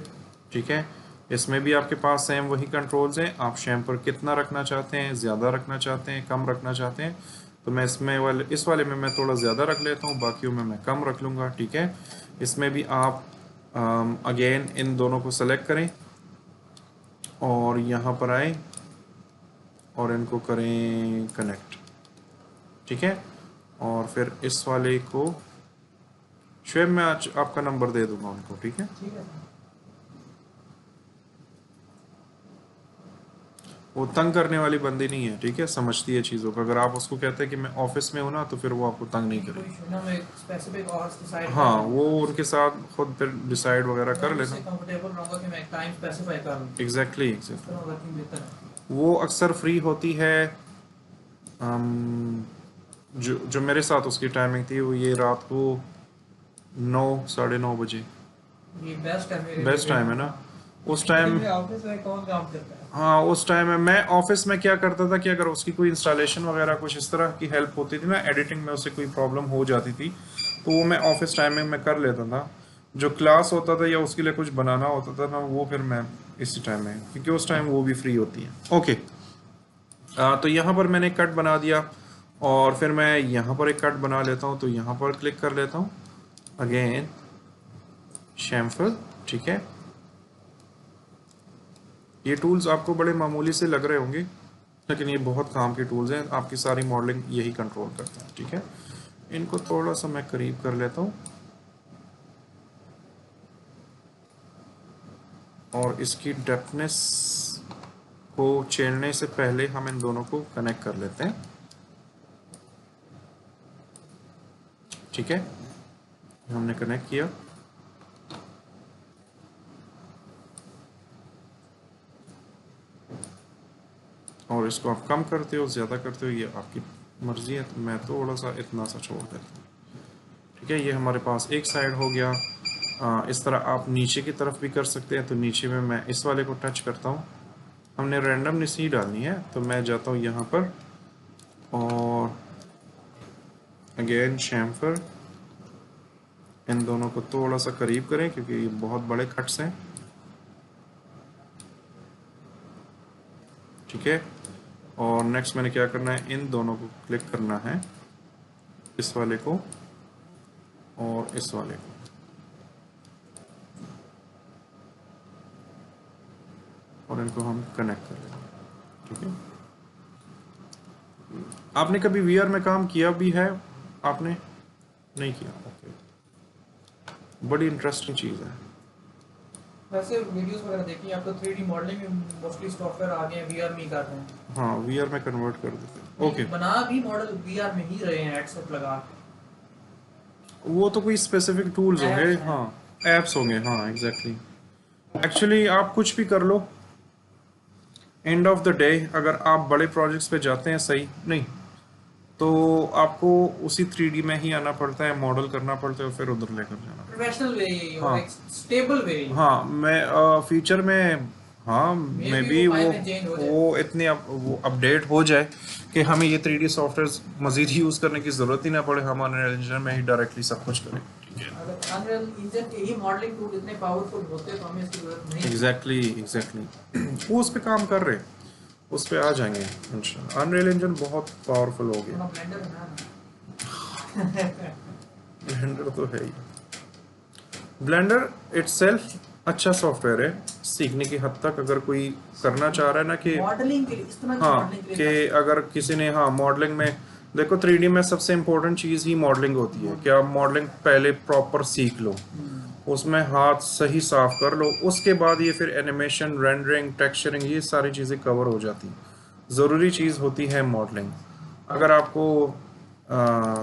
Speaker 1: ठीक है। इसमें भी आपके पास सेम वही कंट्रोल्स हैं, आप शैम्पर कितना रखना चाहते हैं, ज़्यादा रखना चाहते हैं, कम रखना चाहते हैं। तो मैं इस वाले में मैं थोड़ा ज़्यादा रख लेता हूँ, बाकियों में मैं कम रख लूँगा, ठीक है। इसमें भी आप अगेन इन दोनों को सेलेक्ट करें और यहाँ पर आए और इनको करें कनेक्ट, ठीक है। और फिर इस वाले को शुएब मैं आज आपका नंबर दे दूंगा उनको, ठीक है।
Speaker 2: ठीक है।
Speaker 1: वो तंग करने वाली बंदी नहीं है, ठीक है, समझती है चीज़ों का। अगर आप उसको कहते हैं कि मैं ऑफिस में हूँ ना, तो फिर वो आपको तंग नहीं करेगी।
Speaker 2: कोई शुरू में स्पेसिफिक आवर्स डिसाइड
Speaker 1: हाँ, वो उनके साथ खुद फिर डिसाइड वगैरह कर लेना।
Speaker 2: कंफर्टेबल रहूंगा कि मैं टाइम स्पेसिफाई कर लूं।
Speaker 1: एग्जैक्टली
Speaker 2: वर्किंग बेहतर है।
Speaker 1: वो अक्सर फ्री होती है। जो मेरे साथ उसकी टाइमिंग थी वो ये रात को 9 साढ़े 9 बजे।
Speaker 2: ये बेस्ट है मेरे
Speaker 1: बेस्ट टाइम है ना उस टाइम।
Speaker 2: ऑफिस में कौन काम करता है?
Speaker 1: हाँ, उस टाइम में मैं ऑफिस में क्या करता था कि अगर उसकी कोई इंस्टॉलेशन वगैरह कुछ इस तरह की हेल्प होती थी ना, एडिटिंग में उससे कोई प्रॉब्लम हो जाती थी, तो वो मैं ऑफिस टाइमिंग में कर लेता था। जो क्लास होता था या उसके लिए कुछ बनाना होता था ना, वो फिर मैं इसी टाइम में, क्योंकि उस टाइम वो भी फ्री होती है। ओके, तो यहाँ पर मैंने कट बना दिया और फिर मैं यहाँ पर एक कट बना लेता हूँ, तो यहाँ पर क्लिक कर लेता हूँ अगेन शैम्फल, ठीक है। ये टूल्स आपको बड़े मामूली से लग रहे होंगे, लेकिन ये बहुत काम के टूल्स हैं। आपकी सारी मॉडलिंग यही कंट्रोल करता है, ठीक है। इनको थोड़ा सा मैं करीब कर लेता हूँ और इसकी डेप्थनेस को छेड़ने से पहले हम इन दोनों को कनेक्ट कर लेते हैं, ठीक है। हमने कनेक्ट किया और इसको आप कम करते हो ज़्यादा करते हो ये आपकी मर्जी है। तो मैं थोड़ा सा इतना सा छोड़ देता हूँ, ठीक है। ये हमारे पास एक साइड हो गया। इस तरह आप नीचे की तरफ भी कर सकते हैं। तो नीचे में मैं इस वाले को टच करता हूँ। हमने रैंडमनेस ही डालनी है, तो मैं जाता हूँ यहाँ पर और अगेन शैम्फर, इन दोनों को थोड़ा सा करीब करें क्योंकि ये बहुत बड़े कट्स हैं, ठीक है। और नेक्स्ट मैंने क्या करना है, इन दोनों को क्लिक करना है, इस वाले को और इस वाले को, और इनको हम कनेक्ट कर लेंगे, ठीक है। आपने कभी वीआर में काम किया भी है? आपने नहीं किया? ओके, बड़ी इंटरेस्टिंग चीज़ है।
Speaker 2: वैसे वीडियोस वगैरह देखी आप तो 3D मॉडलिंग में मोस्टली सॉफ्टवेयर आ गए हैं, वीआर में ही कर रहे हैं।
Speaker 1: हाँ, वीआर में कन्वर्ट कर देते हैं। ओके,
Speaker 2: बना भी मॉडल वीआर में ही रहे हैं हेडसेट लगा के।
Speaker 1: वो तो कोई स्पेसिफिक टूल्स होंगे, हाँ एप्स होंगे, हाँ एग्जैक्टली। एक्चुअली आप कुछ भी कर लो, एंड ऑफ द डे अगर आप बड़े प्रोजेक्ट्स पे जाते हैं, सही नहीं तो आपको उसी 3D में ही आना पड़ता है, मॉडल करना पड़ता है और फिर उधर लेकर जाना।
Speaker 2: प्रोफेशनल वे ही और
Speaker 1: हाँ।
Speaker 2: एक स्टेबल वे ही।
Speaker 1: हाँ, मैं फ्यूचर में, हाँ मैं भी वो इतने वो अपडेट हो जाए कि हमें ये 3D सॉफ्टवेयर मजीद यूज़ करने की ज़रूरत ही ना पड़े, हम अनरियल इंजन में ही डायरेक्टली सब कुछ करें, ठीक है।
Speaker 2: अगर अनरियल इंजन के ही मॉडलिंग टूल इतने पावरफुल होते तो हमें इसकी जरूरत नहीं।
Speaker 1: एग्जैक्टली वो उस पर काम कर रहे हैं, उस पर आ जाएंगे इंशाल्लाह। अनरियल इंजन बहुत पावरफुल हो गया।
Speaker 2: ब्लेंडर है ना।
Speaker 1: ब्लेंडर तो है ही। ब्लेंडर इटसेल्फ अच्छा सॉफ्टवेयर है सीखने की हद तक। अगर कोई करना चाह रहा है ना कि
Speaker 2: मॉडलिंग के लिए इस तरह की
Speaker 1: हाँ,
Speaker 2: मॉडलिंग के
Speaker 1: कि
Speaker 2: लिए
Speaker 1: अगर किसी ने, हाँ मॉडलिंग में देखो 3D में सबसे इम्पोर्टेंट चीज़ ही मॉडलिंग होती है कि आप मॉडलिंग पहले प्रॉपर सीख लो, उसमें हाथ सही साफ कर लो, उसके बाद ये फिर एनिमेशन, रेंडरिंग, टेक्सचरिंग, ये सारी चीज़ें कवर हो जाती हैं। ज़रूरी चीज़ होती है मॉडलिंग। अगर आपको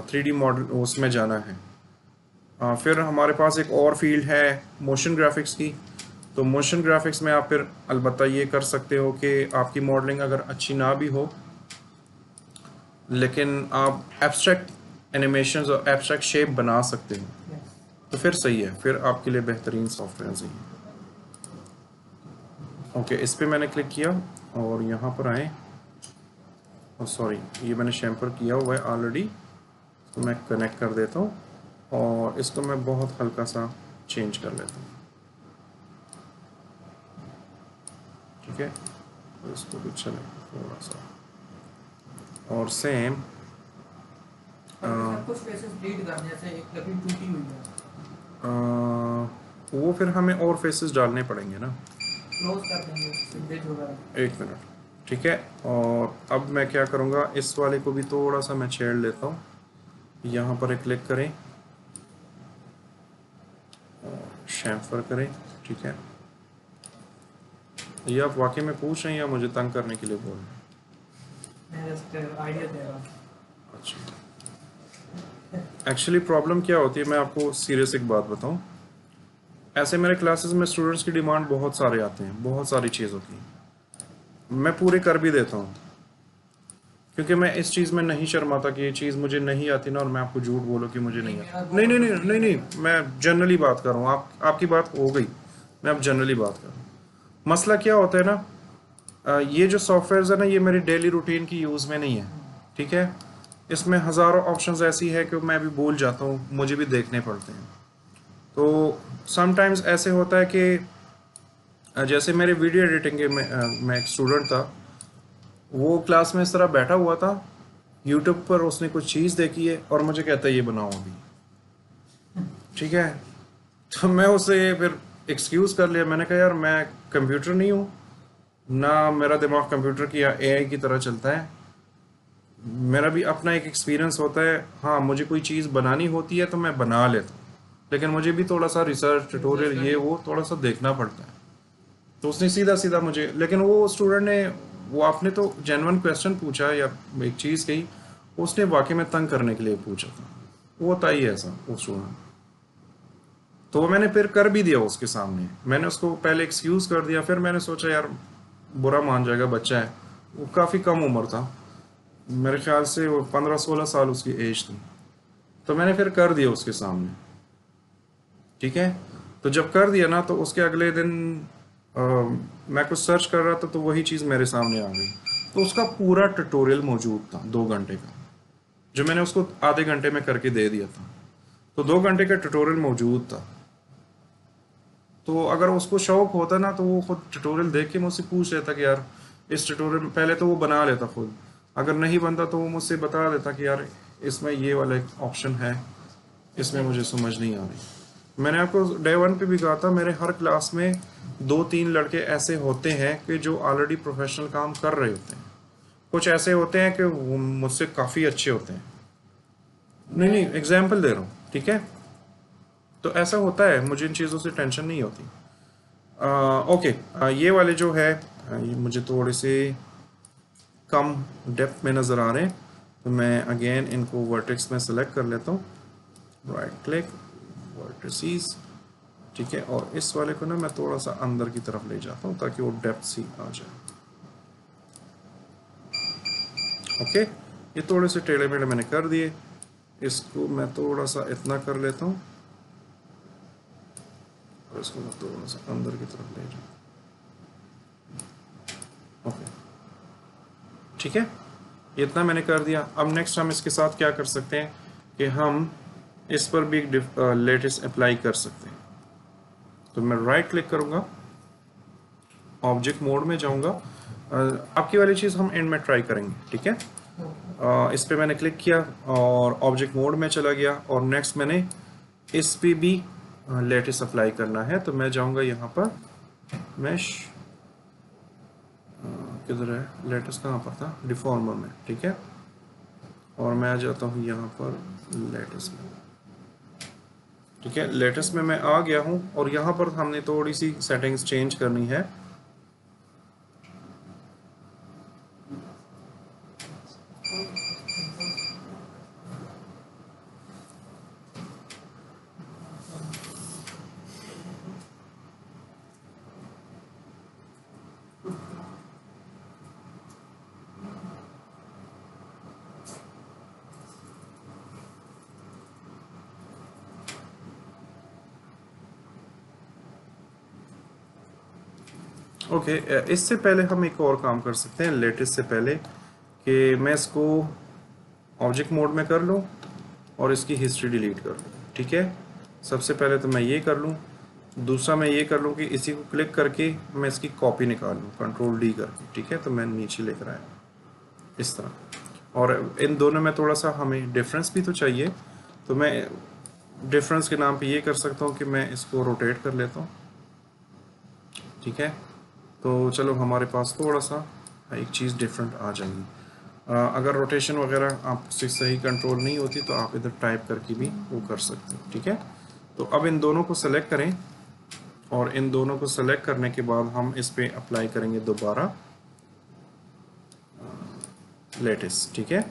Speaker 1: 3D मॉडल उसमें जाना है, फिर हमारे पास एक और फील्ड है मोशन ग्राफिक्स की। तो मोशन ग्राफिक्स में आप फिर अलबत्ता ये कर सकते हो कि आपकी मॉडलिंग अगर अच्छी ना भी हो, लेकिन आप एब्स्ट्रैक्ट एनिमेशंस और एब्स्ट्रैक्ट शेप बना सकते हो, तो फिर सही है, फिर आपके लिए बेहतरीन सॉफ्टवेयर है। ओके, इस पे मैंने क्लिक किया और यहाँ पर आए, सॉरी ये मैंने शैम्पर किया हुआ है ऑलरेडी, तो मैं कनेक्ट कर देता हूँ और इसको मैं बहुत हल्का सा चेंज कर लेता हूँ, ठीक है। तो इसको भी चले थोड़ा सा, और सेम
Speaker 2: कुछ फेसेस ब्लीड करने जैसे एक लकड़ी टूटी हुई है।
Speaker 1: वो फिर हमें और फेसेस डालने पड़ेंगे ना।
Speaker 2: क्लोज कर देंगे सिग्नेचर होगा।
Speaker 1: एक मिनट, ठीक है। और अब मैं क्या करूँगा, इस वाले को भी थोड़ा सा मैं छेड़ लेता हूँ। यहाँ पर एक क्लिक करें और शैम्फर करें, ठीक है। ये आप वाकई में पूछ रहे हैं या मुझे तंग करने के लिए बोल रहे हैं?
Speaker 2: मैं जस्ट आइडिया दे रहा हूँ।
Speaker 1: अच्छा, एक्चुअली प्रॉब्लम क्या होती है, मैं आपको सीरियस एक बात बताऊं। ऐसे मेरे क्लासेस में स्टूडेंट्स की डिमांड बहुत सारे आते हैं, बहुत सारी चीज़ों की मैं पूरे कर भी देता हूं, क्योंकि मैं इस चीज़ में नहीं शर्माता कि ये चीज़ मुझे नहीं आती ना और मैं आपको झूठ बोलूं कि मुझे नहीं आती। नहीं नहीं नहीं नहीं नहीं, मैं जनरली बात कर रहा हूँ। आपकी बात हो गई, मैं अब जनरली बात कर रहा हूँ। मसला क्या होता है ना, ये जो सॉफ्टवेयर है ना, ये मेरी डेली रूटीन की यूज़ में नहीं है, ठीक है। इसमें हज़ारों ऑप्शंस ऐसी है कि मैं भी भूल जाता हूँ, मुझे भी देखने पड़ते हैं। तो समटाइम्स ऐसे होता है कि जैसे मेरे वीडियो एडिटिंग के मैं एक स्टूडेंट था, वो क्लास में इस तरह बैठा हुआ था, यूट्यूब पर उसने कुछ चीज़ देखी है और मुझे कहता है ये बनाओ अभी, ठीक है। तो मैं उसे फिर एक्सक्यूज़ कर लिया, मैंने कहा यार मैं कंप्यूटर नहीं हूँ ना, मेरा दिमाग कंप्यूटर की या एआई की तरह चलता है, मेरा भी अपना एक एक्सपीरियंस होता है। हाँ, मुझे कोई चीज़ बनानी होती है तो मैं बना लेता हूँ, लेकिन मुझे भी थोड़ा सा रिसर्च ट्यूटोरियल ये वो थोड़ा सा देखना पड़ता है। तो उसने सीधा सीधा मुझे, लेकिन वो स्टूडेंट ने, वो आपने तो जेन्युइन क्वेश्चन पूछा या एक चीज़ कही, उसने वाकई में तंग करने के लिए पूछा था, वो था ही ऐसा वो स्टूडेंट। तो वो मैंने फिर कर भी दिया उसके सामने, मैंने उसको पहले एक्सक्यूज़ कर दिया, फिर मैंने सोचा यार बुरा मान जाएगा, बच्चा है। वो काफ़ी कम उम्र था, मेरे ख्याल से वो 15-16 साल उसकी एज थी। तो मैंने फिर कर दिया उसके सामने, ठीक है। तो जब कर दिया ना, तो उसके अगले दिन मैं कुछ सर्च कर रहा था तो वही चीज़ मेरे सामने आ गई। तो उसका पूरा ट्यूटोरियल मौजूद था 2 घंटे का, जो मैंने उसको आधे घंटे में करके दे दिया था। तो 2 घंटे का ट्यूटोरियल मौजूद था। तो अगर उसको शौक होता ना, तो वो खुद ट्यूटोरियल देख के मुझसे पूछ लेता कि यार इस ट्यूटोरियल में, पहले तो वो बना लेता खुद, अगर नहीं बनता तो वो मुझसे बता देता कि यार इसमें ये वाला एक ऑप्शन है, इसमें मुझे समझ नहीं आ रही। मैंने आपको डे 1 पे भी कहा था, मेरे हर क्लास में 2-3 लड़के ऐसे होते हैं कि जो ऑलरेडी प्रोफेशनल काम कर रहे होते हैं, कुछ ऐसे होते हैं कि वो मुझसे काफ़ी अच्छे होते हैं। नहीं एग्जाम्पल दे रहा हूँ, ठीक है। तो ऐसा होता है, मुझे इन चीज़ों से टेंशन नहीं होती। ओके, ये वाले जो है ये मुझे थोड़े से कम डेप्थ में नज़र आ रहे हैं, तो मैं अगेन इनको वर्टेक्स में सेलेक्ट कर लेता हूँ, राइट क्लिक वर्टिसेस, ठीक है। और इस वाले को ना मैं थोड़ा सा अंदर की तरफ ले जाता हूँ ताकि वो डेप्थ सी आ जाए। ओके, ये थोड़े से टेढ़े मेढ़े मैंने कर दिए, इसको मैं थोड़ा सा इतना कर लेता हूँ और इसको मैं थोड़ा सा अंदर की तरफ ले जाऊँ। ओके, ठीक है, इतना मैंने कर दिया। अब नेक्स्ट हम इसके साथ क्या कर सकते हैं कि हम इस पर भी एक लेटेस्ट अप्लाई कर सकते हैं। तो मैं राइट क्लिक करूँगा, ऑब्जेक्ट मोड में जाऊँगा। आपकी वाली चीज़ हम एंड में ट्राई करेंगे, ठीक है। इस पे मैंने क्लिक किया और ऑब्जेक्ट मोड में चला गया, और नेक्स्ट मैंने इस पे भी लेटेस्ट अप्लाई करना है। तो मैं जाऊँगा यहाँ पर मैश, किधर है लेटेस्ट, कहाँ पर था, डिफॉर्मर में, ठीक है। और मैं आ जाता हूँ यहाँ पर लेटेस्ट में, ठीक है। लेटेस्ट में मैं आ गया हूँ और यहाँ पर हमने थोड़ी सी सेटिंग्स चेंज करनी है। ओके, इससे पहले हम एक और काम कर सकते हैं लेटेस्ट से पहले, कि मैं इसको ऑब्जेक्ट मोड में कर लूँ और इसकी हिस्ट्री डिलीट कर लूँ, ठीक है। सबसे पहले तो मैं ये कर लूँ, दूसरा मैं ये कर लूँ कि इसी को क्लिक करके मैं इसकी कॉपी निकाल लूँ कंट्रोल डी करके, ठीक है। तो मैं नीचे लेकर आया इस तरह, और इन दोनों में थोड़ा सा हमें डिफरेंस भी तो चाहिए। तो मैं डिफरेंस के नाम पे ये कर सकता हूँ कि मैं इसको रोटेट कर लेता हूँ, ठीक है। तो चलो हमारे पास थोड़ा सा एक चीज़ डिफरेंट आ जाएगी। अगर रोटेशन वगैरह आपसे सही कंट्रोल नहीं होती तो आप इधर टाइप करके भी वो कर सकते हैं, ठीक है। तो अब इन दोनों को सेलेक्ट करें और इन दोनों को सेलेक्ट करने के बाद हम इस पे अप्लाई करेंगे दोबारा लेटिस, ठीक है।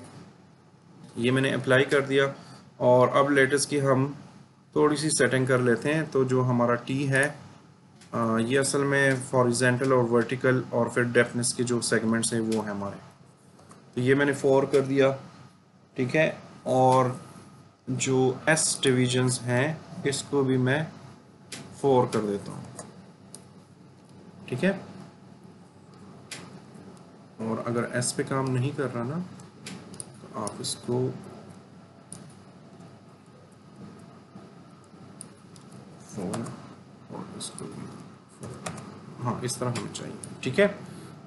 Speaker 1: ये मैंने अप्लाई कर दिया और अब लेटिस की हम थोड़ी सी सेटिंग कर लेते हैं। तो जो हमारा टी है ये असल में हॉरिजॉन्टल और वर्टिकल और फिर डेप्थनेस के जो सेगमेंट्स हैं वो हैं हमारे। तो ये मैंने 4 कर दिया, ठीक है। और जो एस डिविजन्स हैं इसको भी मैं 4 कर देता हूँ, ठीक है। और अगर एस पे काम नहीं कर रहा ना तो आप इसको 4 और इसको भी 4, हाँ इस तरह हमें चाहिए, ठीक है।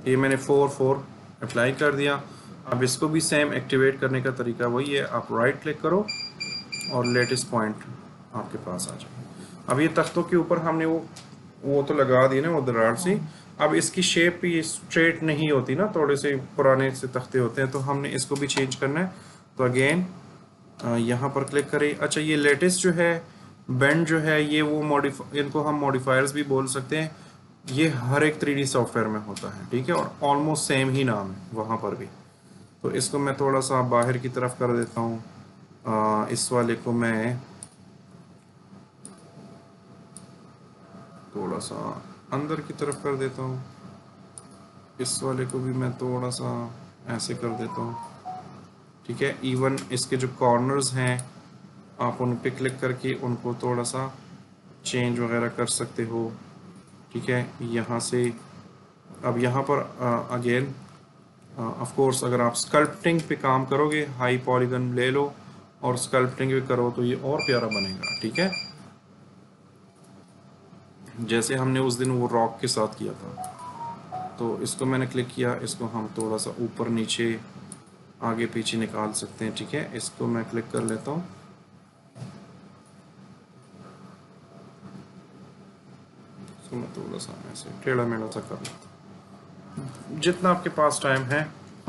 Speaker 1: ये मैंने 4 अप्लाई कर दिया। अब इसको भी सेम एक्टिवेट करने का तरीका वही है, आप राइट क्लिक करो और लेटेस्ट पॉइंट आपके पास आ जाए। अब ये तख्तों के ऊपर हमने वो तो लगा दी ना वो दरार सी। अब इसकी शेप भी स्ट्रेट नहीं होती ना, थोड़े से पुराने से तख्ते होते हैं, तो हमने इसको भी चेंज करना है। तो अगेन यहाँ पर क्लिक करें। अच्छा ये लेटेस्ट जो है बेंड जो है ये वो इनको हम मॉडिफायर्स भी बोल सकते हैं। ये हर एक 3D सॉफ्टवेयर में होता है, ठीक है, और ऑलमोस्ट सेम ही नाम है वहाँ पर भी। तो इसको मैं थोड़ा सा बाहर की तरफ कर देता हूँ। इस वाले को मैं थोड़ा सा अंदर की तरफ कर देता हूँ। इस वाले को भी मैं थोड़ा सा ऐसे कर देता हूँ, ठीक है। इवन इसके जो कॉर्नर्स हैं आप उन पे क्लिक करके उनको थोड़ा सा चेंज वगैरह कर सकते हो, ठीक है। यहाँ से अब यहाँ पर अगेन ऑफ कोर्स अगर आप स्कल्पटिंग पे काम करोगे हाई पॉलीगन ले लो और स्कल्पटिंग भी करो तो ये और प्यारा बनेगा, ठीक है। जैसे हमने उस दिन वो रॉक के साथ किया था। तो इसको मैंने क्लिक किया, इसको हम थोड़ा सा ऊपर नीचे आगे पीछे निकाल सकते हैं, ठीक है। इसको मैं क्लिक कर लेता हूँ, इसको मैं थोड़ा सा ऐसे टेढ़ा मेढ़ा सा कर लेता हूँ। जितना आपके पास टाइम है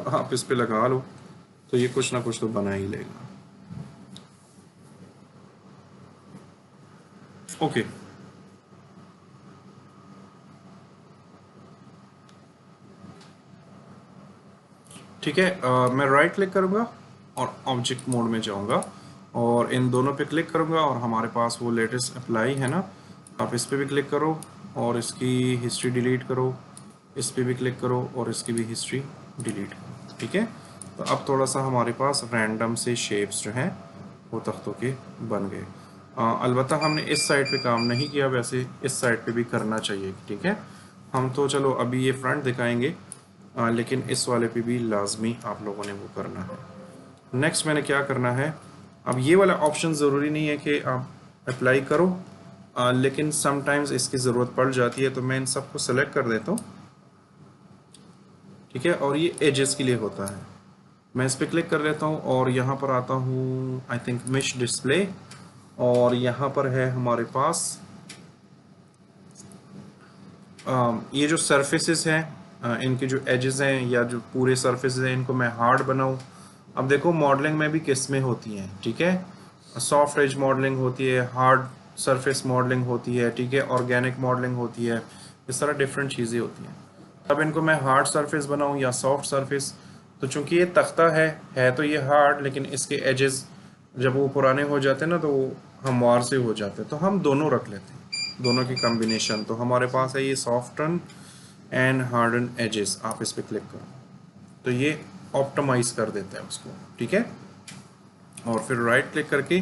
Speaker 1: आप इस पे लगा लो तो ये कुछ ना कुछ तो बना ही लेगा। ओके ठीक है। मैं राइट क्लिक करूंगा और ऑब्जेक्ट मोड में जाऊंगा और इन दोनों पे क्लिक करूंगा और हमारे पास वो लेटेस्ट अप्लाई है ना, आप इस पे भी क्लिक करो और इसकी हिस्ट्री डिलीट करो, इस पे भी क्लिक करो और इसकी भी हिस्ट्री डिलीट करो, ठीक है। तो अब थोड़ा सा हमारे पास रैंडम से शेप्स जो हैं वो तख्तों के बन गए। अलबत्ता हमने इस साइड पे काम नहीं किया, वैसे इस साइड पे भी करना चाहिए, ठीक है। हम तो चलो अभी ये फ्रंट दिखाएंगे लेकिन इस वाले पे भी लाजमी आप लोगों ने वो करना है। नेक्स्ट मैंने क्या करना है, अब ये वाला ऑप्शन ज़रूरी नहीं है कि आप अप्लाई करो लेकिन समटाइम्स इसकी ज़रूरत पड़ जाती है, तो मैं इन सबको सेलेक्ट कर देता हूँ, ठीक है। और ये एजेस के लिए होता है। मैं इस पर क्लिक कर लेता हूँ और यहाँ पर आता हूँ आई थिंक मिश डिस्प्ले और यहाँ पर है हमारे पास ये जो सरफेसेस हैं इनके जो एजेस हैं या जो पूरे सरफेसेस हैं इनको मैं हार्ड बनाऊँ। अब देखो मॉडलिंग में भी किस्में होती हैं, ठीक है। सॉफ्ट एज मॉडलिंग होती है, हार्ड सरफेस मॉडलिंग होती है, ठीक है, ऑर्गेनिक मॉडलिंग होती है, इस तरह डिफरेंट चीज़ें होती हैं। अब इनको मैं हार्ड सरफेस बनाऊँ या सॉफ्ट सरफेस, तो चूंकि ये तख्ता है तो ये हार्ड, लेकिन इसके एजेस जब वो पुराने हो जाते हैं ना तो वो हमवार से हो जाते हैं, तो हम दोनों रख लेते हैं, दोनों की कम्बिनेशन। तो हमारे पास है ये सॉफ्टन एंड हार्डन एजेस। आप इस पर क्लिक करो तो ये ऑप्टिमाइज कर देता है उसको, ठीक है। और फिर राइट क्लिक करके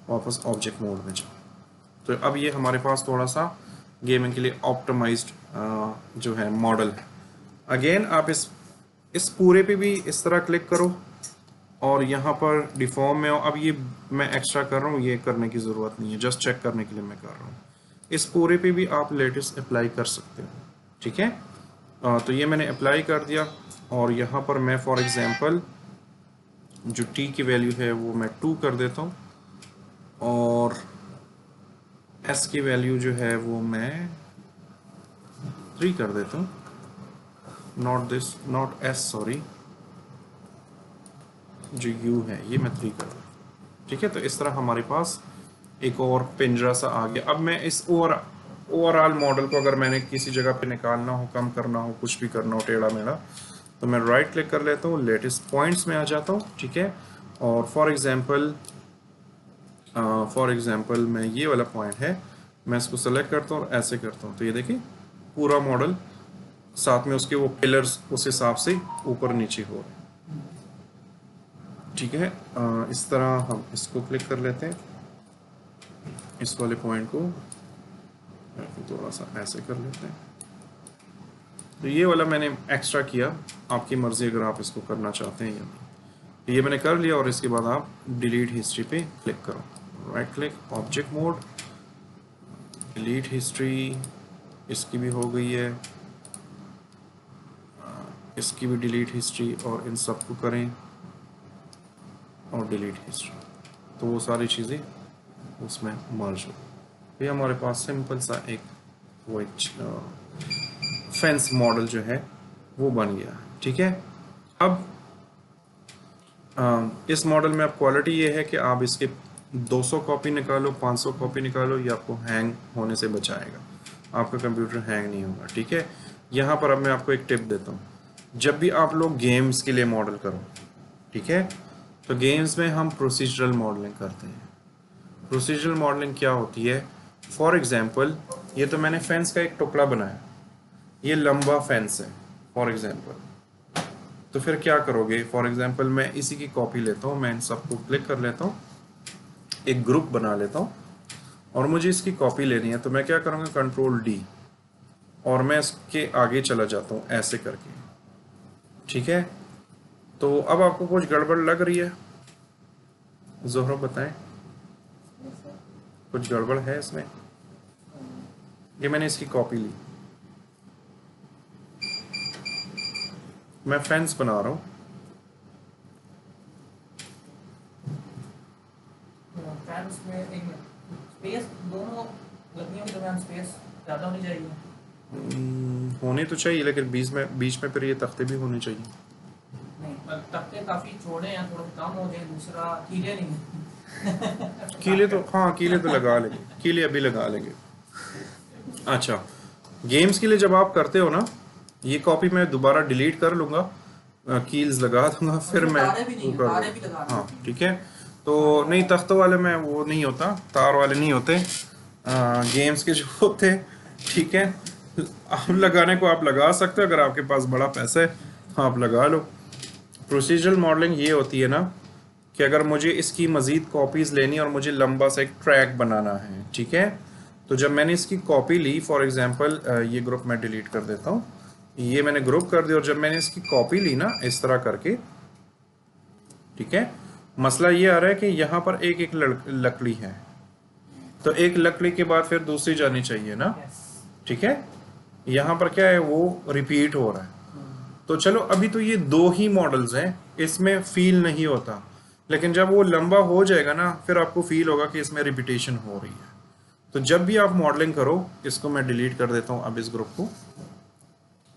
Speaker 1: वापस ऑब्जेक्ट मोड में जाओ। तो अब ये हमारे पास थोड़ा सा गेमिंग के लिए ऑप्टिमाइज्ड जो है मॉडल है। अगेन आप इस पूरे पे भी इस तरह क्लिक करो और यहाँ पर डिफॉर्म में अब ये मैं एक्स्ट्रा कर रहा हूँ, ये करने की ज़रूरत नहीं है, जस्ट चेक करने के लिए मैं कर रहा हूँ। इस पूरे पे भी आप लेटेस्ट अप्लाई कर सकते हो, ठीक है। तो ये मैंने अप्लाई कर दिया और यहाँ पर मैं फॉर एग्जांपल जो टी की वैल्यू है वो मैं 2 कर देता हूँ और s की वैल्यू जो है वो मैं 3 कर देता हूँ, नॉट s, सॉरी, जो u है ये मैं 3 कर देता हूँ। ठीक है, तो इस तरह हमारे पास एक और पिंजरा सा आ गया। अब मैं इस ओवरऑल मॉडल को अगर मैंने किसी जगह पे निकालना हो, कम करना हो, कुछ भी करना हो टेढ़ा मेढ़ा, तो मैं राइट क्लिक कर लेता हूँ, लेटेस्ट पॉइंट्स में आ जाता हूँ। ठीक है, और फॉर एग्जांपल मैं ये वाला पॉइंट है, मैं इसको सेलेक्ट करता हूँ और ऐसे करता हूँ, तो ये देखिए पूरा मॉडल साथ में उसके वो पिलर्स उस हिसाब से ऊपर नीचे हो रहे हैं। ठीक है, इस तरह हम इसको क्लिक कर लेते हैं, इस वाले पॉइंट को थोड़ा सा ऐसे कर लेते हैं। तो ये वाला मैंने एक्स्ट्रा किया, आपकी मर्जी अगर आप इसको करना चाहते हैं या नहीं। ये मैंने कर लिया और इसके बाद आप डिलीट हिस्ट्री पे क्लिक करो, right click, object mode, delete history, इसकी भी हो गई है, इसकी भी डिलीट हिस्ट्री, और इन सब को करें और डिलीट हिस्ट्री, तो वो सारी चीज़ें उसमें मर्ज हो। ये हमारे पास सिंपल सा एक वो फेंस मॉडल जो है वो बन गया। ठीक है, अब इस मॉडल में अब क्वालिटी ये है कि आप इसके 200 कॉपी निकालो, 500 कॉपी निकालो, ये आपको हैंग होने से बचाएगा, आपका कंप्यूटर हैंग नहीं होगा। ठीक है, यहाँ पर अब मैं आपको एक टिप देता हूँ, जब भी आप लोग गेम्स के लिए मॉडल करो, ठीक है, तो गेम्स में हम प्रोसीजरल मॉडलिंग करते हैं। प्रोसीजरल मॉडलिंग क्या होती है? फॉर एग्जांपल ये तो मैंने फेंस का एक टुकड़ा बनाया, ये लंबा फेंस है फॉर एग्जांपल, तो फिर क्या करोगे? फॉर एग्जांपल मैं इसी की कॉपी लेता हूँ, मैं इन सबको क्लिक कर लेता हूँ, एक ग्रुप बना लेता हूँ और मुझे इसकी कॉपी लेनी है, तो मैं क्या करूँगा? कंट्रोल डी, और मैं इसके आगे चला जाता हूँ ऐसे करके। ठीक है, तो अब आपको कुछ गड़बड़ लग रही है? जोहरा बताएं, कुछ गड़बड़ है इसमें? ये मैंने इसकी कॉपी ली, मैं फेंस बना रहा हूँ,
Speaker 2: फेंस में एक स्पेस दोनों लकड़ियों के दरमियान स्पेस ज़्यादा होनी चाहिए।
Speaker 1: होने तो चाहिए, लेकिन बीच में फिर ये तख्ते भी होने चाहिए।
Speaker 2: नहीं, तख्ते काफ़ी छोड़े हैं, थोड़ा कम हो जाए। दूसरा कीले नहीं
Speaker 1: कीले तो हाँ, कीले तो लगा लेंगे, कीले अभी लगा लेंगे। अच्छा, गेम्स के लिए जब आप करते हो ना, ये कॉपी मैं दोबारा डिलीट कर लूँगा, कील्स लगा दूंगा, फिर मैं हाँ ठीक है। तो नहीं, तख्तों वाले में वो नहीं होता, तार वाले नहीं होते, गेम्स के जो होते। ठीक है, आप लगाने को आप लगा सकते हो, अगर आपके पास बड़ा पैसा है आप लगा लो। प्रोसीजरल मॉडलिंग ये होती है ना कि अगर मुझे इसकी मज़ीद कॉपीज़ लेनी और मुझे लंबा सा एक ट्रैक बनाना है, ठीक है, तो जब मैंने इसकी कॉपी ली, फॉर एग्जांपल ये ग्रुप मैं डिलीट कर देता हूँ, ये मैंने ग्रुप कर दिया, और जब मैंने इसकी कॉपी ली ना इस तरह करके, ठीक है, मसला ये आ रहा है कि यहाँ पर एक एक लकड़ी है, तो एक लकड़ी के बाद फिर दूसरी जानी चाहिए ना। ठीक है, यहाँ पर क्या है, वो रिपीट हो रहा है। तो चलो अभी तो ये दो ही मॉडल्स हैं, इसमें फील नहीं होता, लेकिन जब वो लंबा हो जाएगा ना, फिर आपको फील होगा कि इसमें रिपीटेशन हो रही है। तो जब भी आप मॉडलिंग करो, इसको मैं डिलीट कर देता हूँ अब इस ग्रुप को।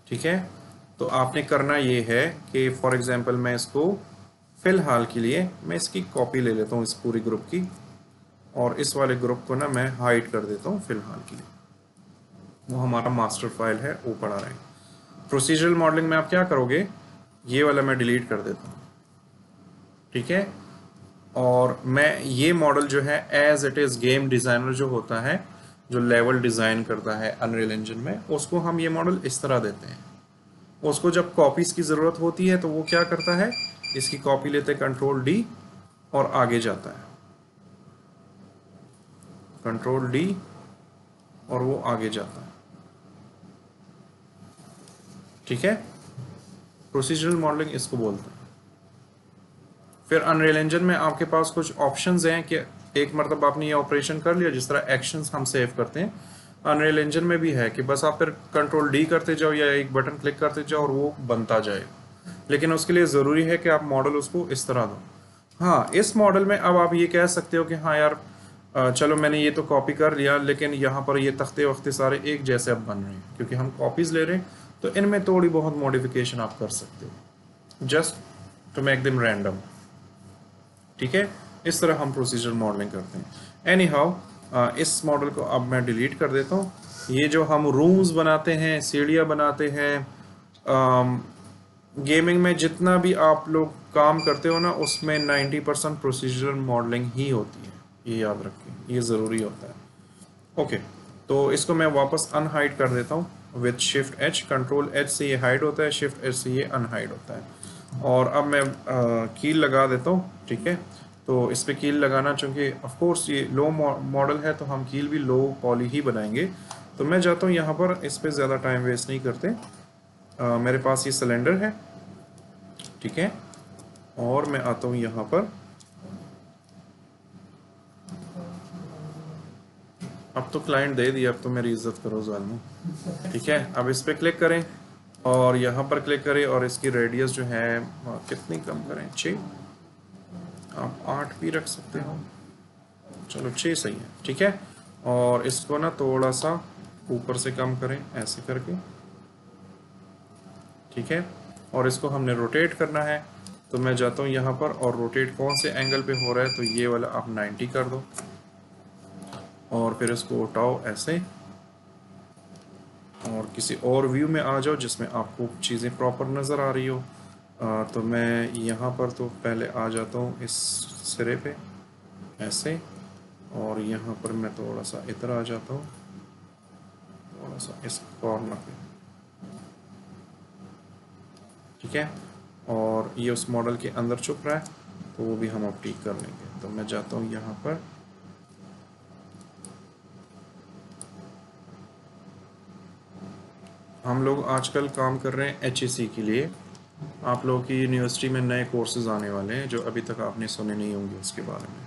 Speaker 1: ठीक है, तो आपने करना ये है कि फॉर एग्जांपल मैं इसको फ़िलहाल के लिए मैं इसकी कॉपी ले लेता हूँ इस पूरी ग्रुप की, और इस वाले ग्रुप को ना मैं हाइड कर देता हूँ फ़िलहाल के लिए, वो हमारा मास्टर फाइल है, वो पड़ा रहे। प्रोसीजरल मॉडलिंग में आप क्या करोगे? ये वाला मैं डिलीट कर देता हूँ, ठीक है, और मैं ये मॉडल जो है as it is, game designer जो होता है, जो लेवल डिज़ाइन करता है अनरियल इंजन में, उसको हम ये मॉडल इस तरह देते हैं। उसको जब कॉपीज़ की ज़रूरत होती है तो वो क्या करता है, इसकी कॉपी लेते कंट्रोल डी और आगे जाता है, कंट्रोल डी और वो आगे जाता है। ठीक है, प्रोसीजरल मॉडलिंग इसको बोलते हैं। फिर अनरियल इंजन में आपके पास कुछ ऑप्शंस हैं कि एक मरतबा आपने ये ऑपरेशन कर लिया, जिस तरह एक्शंस हम सेव करते हैं, अनरियल इंजन में भी है कि बस आप फिर कंट्रोल डी करते जाओ या एक बटन क्लिक करते जाओ और वो बनता जाए, लेकिन उसके लिए ज़रूरी है कि आप मॉडल उसको इस तरह दो। हाँ, इस मॉडल में अब आप ये कह सकते हो कि हाँ यार, चलो मैंने ये तो कॉपी कर लिया, लेकिन यहाँ पर ये तख्ते वख्ते सारे एक जैसे अब बन रहे हैं क्योंकि हम कॉपीज़ ले रहे हैं, तो इनमें थोड़ी बहुत मॉडिफिकेशन आप कर सकते हो just to make them random. ठीक है, इस तरह हम प्रोसीजर मॉडलिंग करते हैं। एनी हाउ, इस मॉडल को अब मैं डिलीट कर देता हूँ। ये जो हम रूम्स बनाते हैं, सीढ़ियाँ बनाते हैं, गेमिंग में जितना भी आप लोग काम करते हो ना, उसमें 90% प्रोसीजरल मॉडलिंग ही होती है, ये याद रखें, ये ज़रूरी होता है। ओके, तो इसको मैं वापस अनहाइड कर देता हूँ with shift H. Control H से ये हाइड होता है, शिफ्ट एच से ये अनहाइड होता है। और अब मैं कील लगा देता हूँ। ठीक है, तो इस पर कील लगाना, चूँकि ऑफ कोर्स ये लो मॉडल है तो हम कील भी लो पॉली ही बनाएंगे। तो मैं जाता हूँ यहाँ पर, इस पर ज़्यादा टाइम वेस्ट नहीं करते। मेरे पास ये सिलेंडर है, ठीक है, और मैं आता हूँ यहाँ पर। अब तो क्लाइंट दे दिया, अब तो मेरी इज्जत करो ज़ालिमो। ठीक है, अब इस पर क्लिक करें और यहाँ पर क्लिक करें और इसकी रेडियस जो है कितनी कम करें, 6, आप 8 भी रख सकते हो, चलो 6 सही है। ठीक है, और इसको ना थोड़ा सा ऊपर से कम करें ऐसे करके। ठीक है, और इसको हमने रोटेट करना है, तो मैं जाता हूँ यहाँ पर और रोटेट कौन से एंगल पे हो रहा है, तो ये वाला आप 90 कर दो और फिर इसको उठाओ ऐसे और किसी और व्यू में आ जाओ जिसमें आपको चीज़ें प्रॉपर नज़र आ रही हो। तो मैं यहाँ पर तो पहले आ जाता हूँ इस सिरे पे ऐसे, और यहाँ पर मैं थोड़ा सा इधर आ जाता हूँ, थोड़ा सा इस कॉर्नर पे। ठीक है, और ये उस मॉडल के अंदर छुप रहा है, तो वो भी हम अब ठीक कर लेंगे। तो मैं जाता हूँ यहाँ पर, हम लोग आजकल काम कर रहे हैं HEC के लिए। आप लोगों की यूनिवर्सिटी में नए कोर्सेज आने वाले हैं जो अभी तक आपने सुने नहीं होंगे उसके बारे में,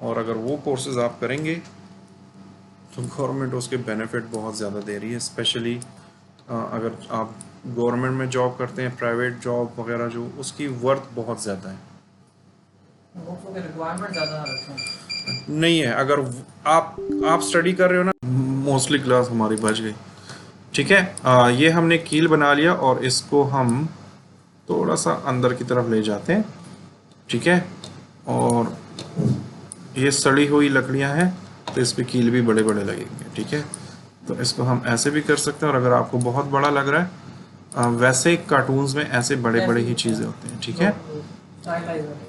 Speaker 1: और अगर वो कोर्सेज आप करेंगे तो गवर्नमेंट उसके बेनिफिट बहुत ज़्यादा दे रही है। स्पेशली अगर आप गवर्नमेंट में जॉब करते हैं, प्राइवेट जॉब वगैरह, जो उसकी वर्थ बहुत ज़्यादा है।
Speaker 2: रिक्वायरमेंट ज़्यादा रखें
Speaker 1: नहीं है, अगर आप स्टडी कर रहे हो ना, मोस्टली क्लास हमारी बच गई। ठीक है, ये हमने कील बना लिया और इसको हम थोड़ा सा अंदर की तरफ ले जाते हैं। ठीक है, और ये सड़ी हुई लकड़ियां हैं तो इस पे कील भी बड़े बड़े लगेंगे। ठीक है, तो इसको हम ऐसे भी कर सकते हैं, और अगर आपको बहुत बड़ा लग रहा है, वैसे कार्टून्स में ऐसे बड़े बड़े ही चीज़ें होती हैं। ठीक है,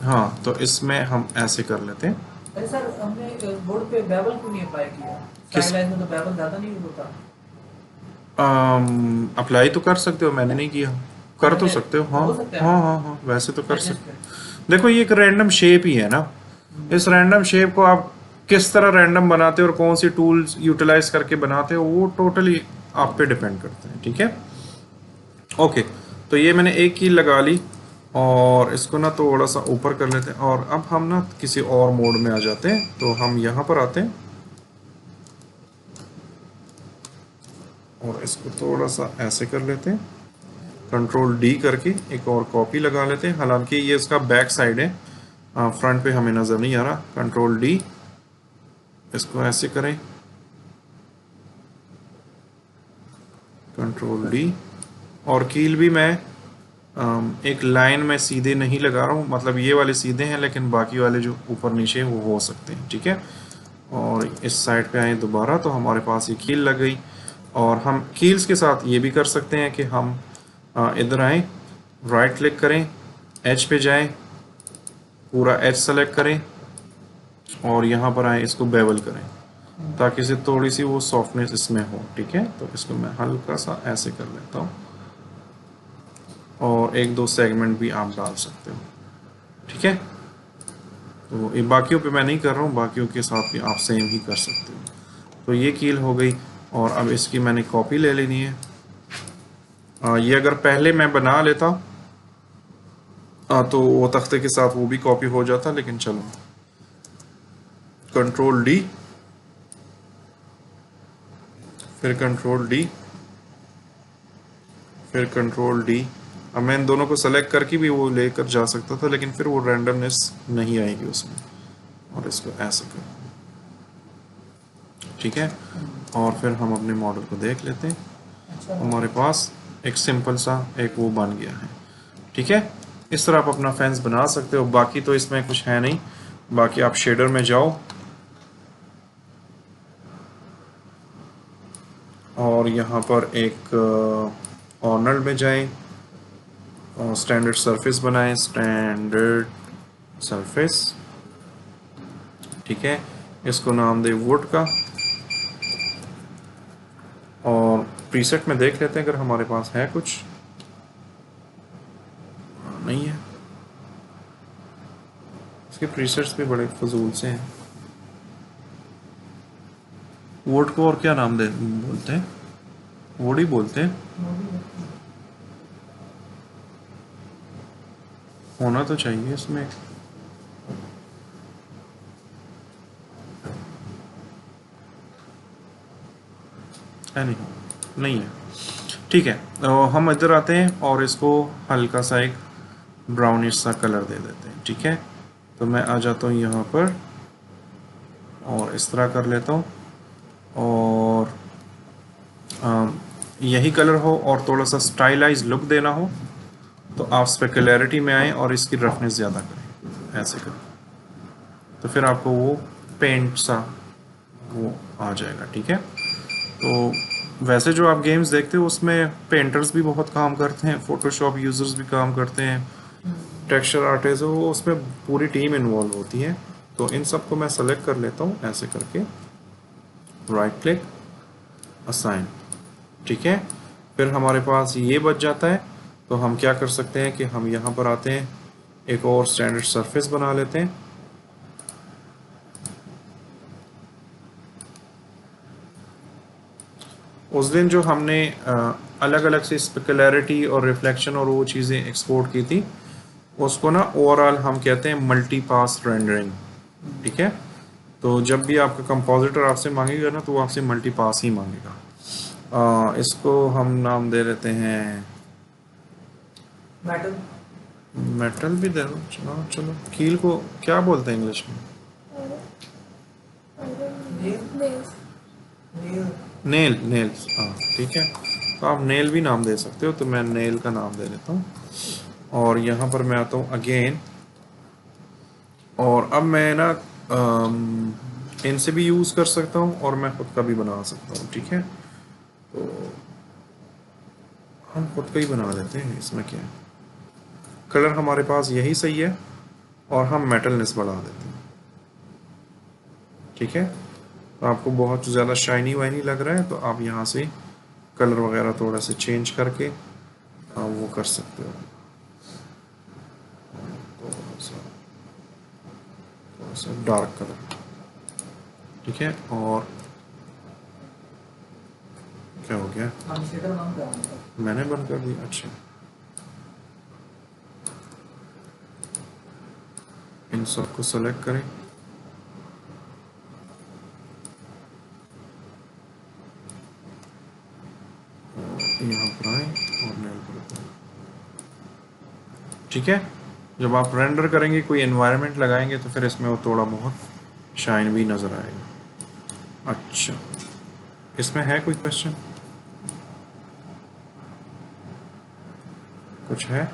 Speaker 1: हाँ, तो इसमें हम ऐसे कर लेते हैं।
Speaker 2: अरे सर, हमने बोर्ड पे बेवल क्यों नहीं अप्लाई किया? स्टाइलाइज में तो बेवल ज़्यादा नहीं होता।
Speaker 1: अप्लाई तो कर सकते हो, मैंने नहीं किया, कर तो सकते हो। हाँ हाँ हाँ हाँ, वैसे तो कर सकते हो। देखो ये एक रैंडम शेप ही है ना, इस रैंडम शेप को आप किस तरह रैंडम बनाते हो और कौन सी टूल्स यूटिलाइज करके बनाते हो, वो टोटली आप पे डिपेंड करते हैं। ठीक है, ओके, तो ये मैंने एक कील लगा ली और इसको ना थोड़ा सा ऊपर कर लेते हैं, और अब हम ना किसी और मोड में आ जाते हैं। तो हम यहाँ पर आते हैं और इसको थोड़ा सा ऐसे कर लेते हैं, कंट्रोल D करके एक और कॉपी लगा लेते हैं। हालांकि ये इसका बैक साइड है, फ्रंट पे हमें नज़र नहीं आ रहा। कंट्रोल D, इसको ऐसे करें, कंट्रोल D, और कील भी मैं एक लाइन में सीधे नहीं लगा रहा हूँ, मतलब ये वाले सीधे हैं लेकिन बाकी वाले जो ऊपर नीचे वो हो सकते हैं। ठीक है, और इस साइड पे आए दोबारा, तो हमारे पास ये कील लग गई। और हम कील्स के साथ ये भी कर सकते हैं कि हम इधर आएँ, राइट क्लिक करें, एच पे जाएं, पूरा एच सेलेक्ट करें और यहाँ पर आए, इसको बेवल करें ताकि इसे थोड़ी सी वो सॉफ्टनेस इसमें हो। ठीक है, तो इसको मैं हल्का सा ऐसे कर लेता हूँ, और एक दो सेगमेंट भी आप डाल सकते हो। ठीक है, तो ये बाकियों पे मैं नहीं कर रहा हूँ, बाकियों के साथ भी आप सेम ही कर सकते हो। तो ये कील हो गई, और अब इसकी मैंने कॉपी ले लेनी है। ये अगर पहले मैं बना लेता तो वो तख्ते के साथ वो भी कॉपी हो जाता, लेकिन चलो, कंट्रोल D, फिर कंट्रोल D, फिर कंट्रोल D। अब मैं इन दोनों को सेलेक्ट करके भी वो लेकर जा सकता था, लेकिन फिर वो रैंडमनेस नहीं आएगी उसमें, और इसको ऐसे कर। ठीक है, और फिर हम अपने मॉडल को देख लेते हैं।
Speaker 2: अच्छा
Speaker 1: हमारे पास एक सिंपल सा एक वो बन गया है। ठीक है, इस तरह आप अपना फेंस बना सकते हो। बाकी तो इसमें कुछ है नहीं। बाकी आप शेडर में जाओ और यहाँ पर एक ऑर्नल में जाएं और स्टैंडर्ड सरफेस बनाएं, स्टैंडर्ड सरफेस। ठीक है, इसको नाम दे वुड का, और प्रीसेट में देख लेते हैं अगर हमारे पास है कुछ। नहीं है, इसके प्रीसेट्स भी बड़े फजूल से हैं। वुड को और क्या नाम दे बोलते हैं? वुड ही बोलते हैं, होना तो चाहिए इसमें। है नहीं है। ठीक है, तो हम इधर आते हैं और इसको हल्का सा एक ब्राउनिश सा कलर दे देते हैं। ठीक है, तो मैं आ जाता हूँ यहाँ पर और इस तरह कर लेता हूँ, और यही कलर हो और थोड़ा सा स्टाइलाइज लुक देना हो तो आप स्पेकुलरिटी में आए और इसकी रफनेस ज़्यादा करें, ऐसे करें तो फिर आपको वो पेंट सा वो आ जाएगा। ठीक है, तो वैसे जो आप गेम्स देखते हो उसमें पेंटर्स भी बहुत काम करते हैं, फोटोशॉप यूज़र्स भी काम करते हैं, टेक्सचर आर्टिस्ट हो, उसमें पूरी टीम इन्वॉल्व होती है। तो इन सब को मैं सेलेक्ट कर लेता हूँ ऐसे करके, राइट क्लिक, असाइन। ठीक है, फिर हमारे पास ये बच जाता है। तो हम क्या कर सकते हैं कि हम यहाँ पर आते हैं, एक और स्टैंडर्ड सरफेस बना लेते हैं। उस दिन जो हमने अलग अलग से स्पेकुलरिटी और रिफ्लेक्शन और वो चीज़ें एक्सपोर्ट की थी, उसको ना ओवरऑल हम कहते हैं मल्टी पास रेंडरिंग। ठीक है, तो जब भी आपका कंपोजिटर आपसे मांगेगा ना तो वो आपसे मल्टी पास ही मांगेगा। इसको हम नाम दे देते हैं
Speaker 2: मेटल।
Speaker 1: मेटल भी दे दो, चलो कील को क्या बोलते हैं इंग्लिश में? नेल, नेल्स, हाँ ठीक है, तो आप नेल भी नाम दे सकते हो, तो मैं नेल का नाम दे देता हूँ। और यहाँ पर मैं आता हूँ अगेन, और अब मैं ना इनसे भी यूज़ कर सकता हूँ और मैं खुद का भी बना सकता हूँ। ठीक है, तो हम खुद का ही बना लेते हैं, इसमें क्या है। कलर हमारे पास यही सही है और हम मेटलनेस बढ़ा देते हैं। ठीक है, तो आपको बहुत ज़्यादा शाइनी वाइनी लग रहा है तो आप यहाँ से कलर वगैरह थोड़ा सा चेंज करके आप वो कर सकते हो, थोड़ा सा डार्क कलर। ठीक है, और क्या हो गया? मैंने बंद कर दिया। अच्छा, इन सबको सेलेक्ट करें, यहाँ पर आए और नेल पर। ठीक है, जब आप रेंडर करेंगे कोई एनवायरनमेंट लगाएंगे तो फिर इसमें वो थोड़ा बहुत शाइन भी नज़र आएगा। अच्छा, इसमें है कोई क्वेश्चन? कुछ है?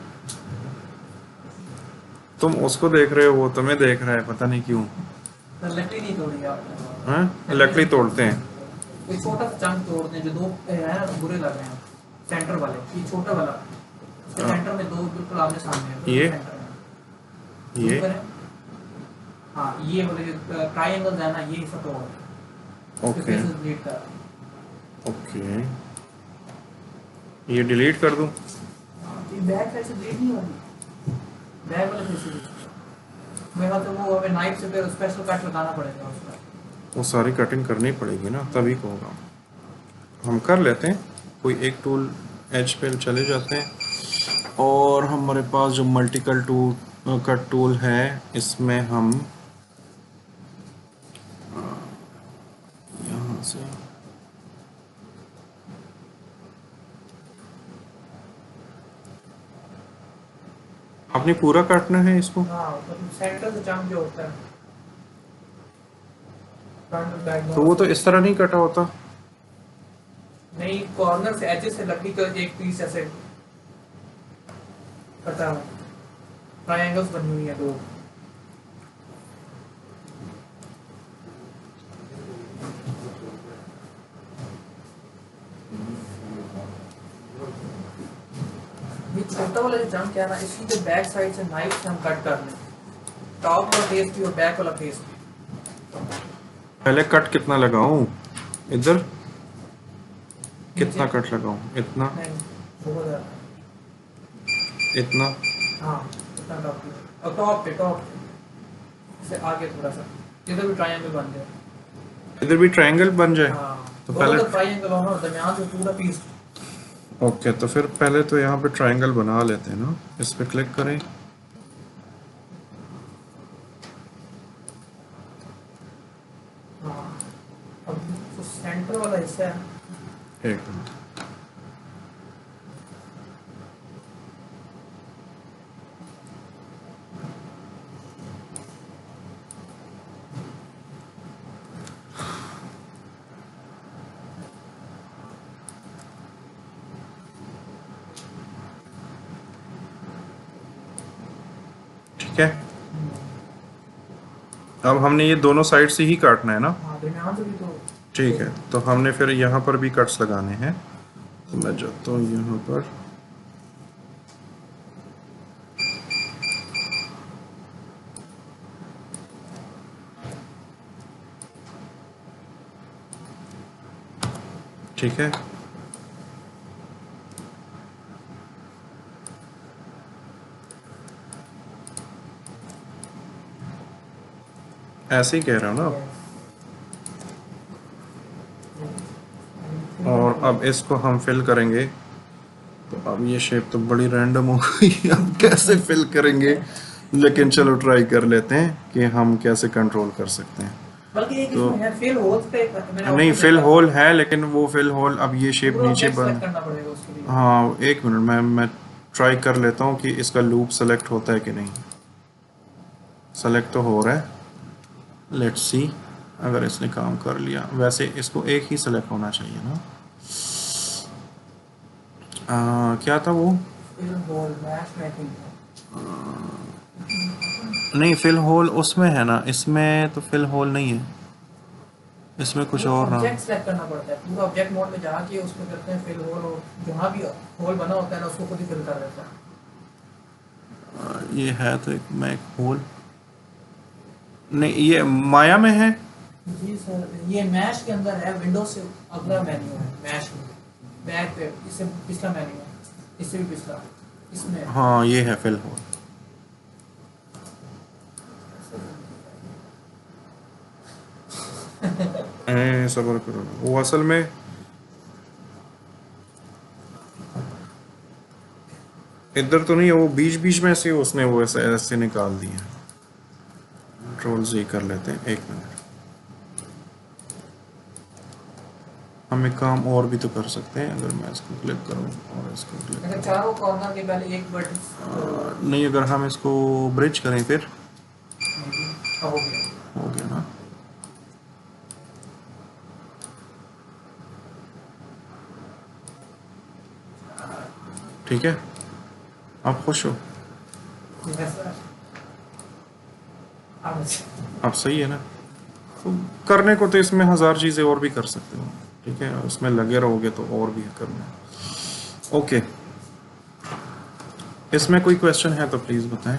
Speaker 1: तुम उसको देख रहे हो, वो तुम्हें देख रहा है, पता नहीं क्यों।
Speaker 2: लकड़ी नहीं तोड़ी आपने?
Speaker 1: हाँ, लकड़ी तोड़ते हैं।
Speaker 2: एक छोटा सा चंक तोड़ते हैं, जो दो है ना बुरे लग रहे हैं। सेंटर वाले, ये छोटा वाला, इसके सेंटर में दो बिल्कुल आमने सामने है। ये हाँ, ये वाले ट्रायंगल्स है ना, ये सब तोड़।
Speaker 1: ओके ओके, ये डिलीट कर दूं?
Speaker 2: बैक साइड से डिलीट नहीं होगी, बैक वाले फेस से। मेरा तो वो हमें नाइफ से फिर स्पेशल कट लगाना पड़ेगा उसका।
Speaker 1: वो सारी कटिंग करनी पड़ेगी ना, तभी को होगा। हम कर लेते हैं, कोई एक टूल एज पे चले जाते हैं, और हमारे पास जो मल्टीकल टूल कट टूल है, इसमें हम यहाँ से आपने पूरा काटना है इसको।
Speaker 2: हाँ, मतलब सेंटर से जंप जो होता है, फ्रंट बैक
Speaker 1: तो वो तो इस तरह नहीं कटा होता।
Speaker 2: नहीं, कॉर्नर से एजेस से लकड़ी का एक पीस ऐसे कटा हुआ, ट्रायंगल्स बनी हुई है दो। ये छोटा वाला जो जंप है ना, इसकी जो बैक साइड से नाइफ से हम कट कर लें, टॉप वाला फेस भी और बैक वाला फेस भी।
Speaker 1: पहले कट कितना लगाऊं? इधर कितना कट लगाऊं? इतना,
Speaker 2: नहीं, बहुत ज़्यादा।
Speaker 1: इतना।
Speaker 2: हाँ, इतना टॉप पे और टॉप पे से आगे थोड़ा सा, इधर भी ट्रायंगल बन जाए।
Speaker 1: इधर भी ट्रायंगल बन जाए।
Speaker 2: हाँ,
Speaker 1: तो
Speaker 2: तो
Speaker 1: पहले
Speaker 2: ट्रायंगल होना और दरमियान से पूरा पीस।
Speaker 1: ओके, तो फिर पहले तो यहाँ पे ट्रायंगल बना लेते हैं ना। इस पे क्लिक करें।
Speaker 2: हाँ, अब जो सेंटर वाला हिस्सा है,
Speaker 1: एक मिनट। ठीक है, अब हमने ये दोनों साइड से ही काटना है ना।
Speaker 2: हाँ, दरमियान से भी तो।
Speaker 1: ठीक है, तो हमने फिर यहाँ पर भी कट्स लगाने हैं। तो मैं जाता हूँ यहाँ पर, ठीक है। ऐसे ही कह रहा हूँ ना। और अब इसको हम फिल करेंगे। तो अब ये शेप तो बड़ी रैंडम हो गई। अब कैसे फिल करेंगे, लेकिन चलो ट्राई कर लेते हैं कि हम कैसे कंट्रोल कर सकते हैं।
Speaker 2: बल्कि एक
Speaker 1: तो
Speaker 2: इसमें है फिल होल्स पे मैंने
Speaker 1: नहीं,
Speaker 2: ऑप्शन
Speaker 1: फिल
Speaker 2: देखा।
Speaker 1: होल है, लेकिन वो फिल होल अब ये शेप
Speaker 2: पूरा
Speaker 1: नीचे
Speaker 2: object select
Speaker 1: बन।
Speaker 2: करना पड़ेगा उसके लिए।
Speaker 1: हाँ, एक मिनट, मैं ट्राई कर लेता हूँ कि इसका लूप सेलेक्ट होता है कि नहीं। सेलेक्ट तो हो रहा है, लेट्स सी अगर इसने काम कर लिया। वैसे इसको एक ही सेलेक्ट होना चाहिए ना। क्या था वो?
Speaker 2: Fill hole match matching.
Speaker 1: नहीं, फिल होल उसमें है ना, इसमें तो फिल होल नहीं है, इसमें कुछ और ना।
Speaker 2: ऑब्जेक्ट सेलेक्ट करना पड़ता है, पूरा ऑब्जेक्ट मोड में जाके उसमें करते हैं फिल होल, और जहाँ भी होल बना होता है ना उसको खुद ही फिल कर देता है।
Speaker 1: ये है तो एक, मैं एक होल नहीं, ये माया में है।
Speaker 2: जी सर, ये मैश के अंदर है, विंडोज से अगला मेन्यू है मैश में, बैक पे इससे पिछला मेन्यू है, इससे भी पिछला इसमें।
Speaker 1: हाँ, ये है फिल होल। सबर करो, वो असल में इधर तो नहीं है, वो बीच बीच में से उसने वो ऐसे ऐसे निकाल दिए। कंट्रोल Z कर लेते हैं, एक मिनट। हम एक काम और भी तो कर सकते हैं। अगर मैं इसको क्लिक करूं और इसको क्लिक
Speaker 2: अगर चारों कॉर्नर के पहले एक वर्टिस
Speaker 1: नहीं, अगर हम इसको ब्रिज करें फिर
Speaker 2: हो गया।
Speaker 1: हो गया ना। ठीक है, आप खुश हो?
Speaker 2: Yes sir.
Speaker 1: आप सही है ना। तो करने को तो इसमें 1000 चीज़ें और भी कर सकते हो। ठीक है, उसमें लगे रहोगे तो और भी करना है। ओके, इसमें कोई क्वेश्चन है तो प्लीज़ बताएं।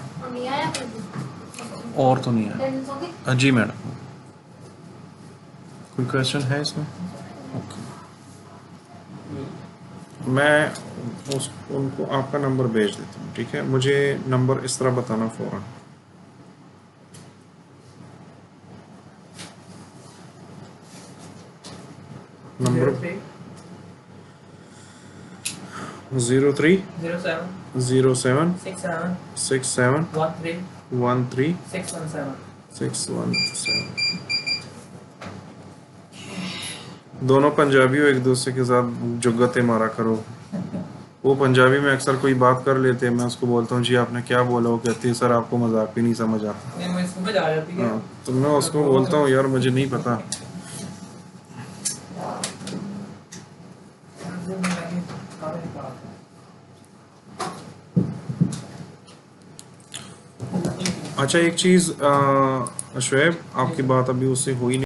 Speaker 1: और तो नहीं है जी मैडम, कोई क्वेश्चन है इसमें? ओके, मैं उनको आपका नंबर भेज देता हूँ। ठीक है, मुझे नंबर इस तरह बताना फ़ौरन। नंबर 03 07 67 13 617। दोनों पंजाबी हो, एक दूसरे के साथ जुगते मारा करो। वो पंजाबी में अक्सर कोई बात कर लेते हैं, मैं उसको बोलता हूँ जी आपने क्या बोला, वो कहती है सर आपको मजाक भी नहीं समझ आता।
Speaker 2: समझ आ जाती है।
Speaker 1: हाँ, तो मैं उसको बोलता हूँ यार मुझे नहीं पता। अच्छा एक चीज़ शुएब, आपकी बात अभी उससे हुई नहीं।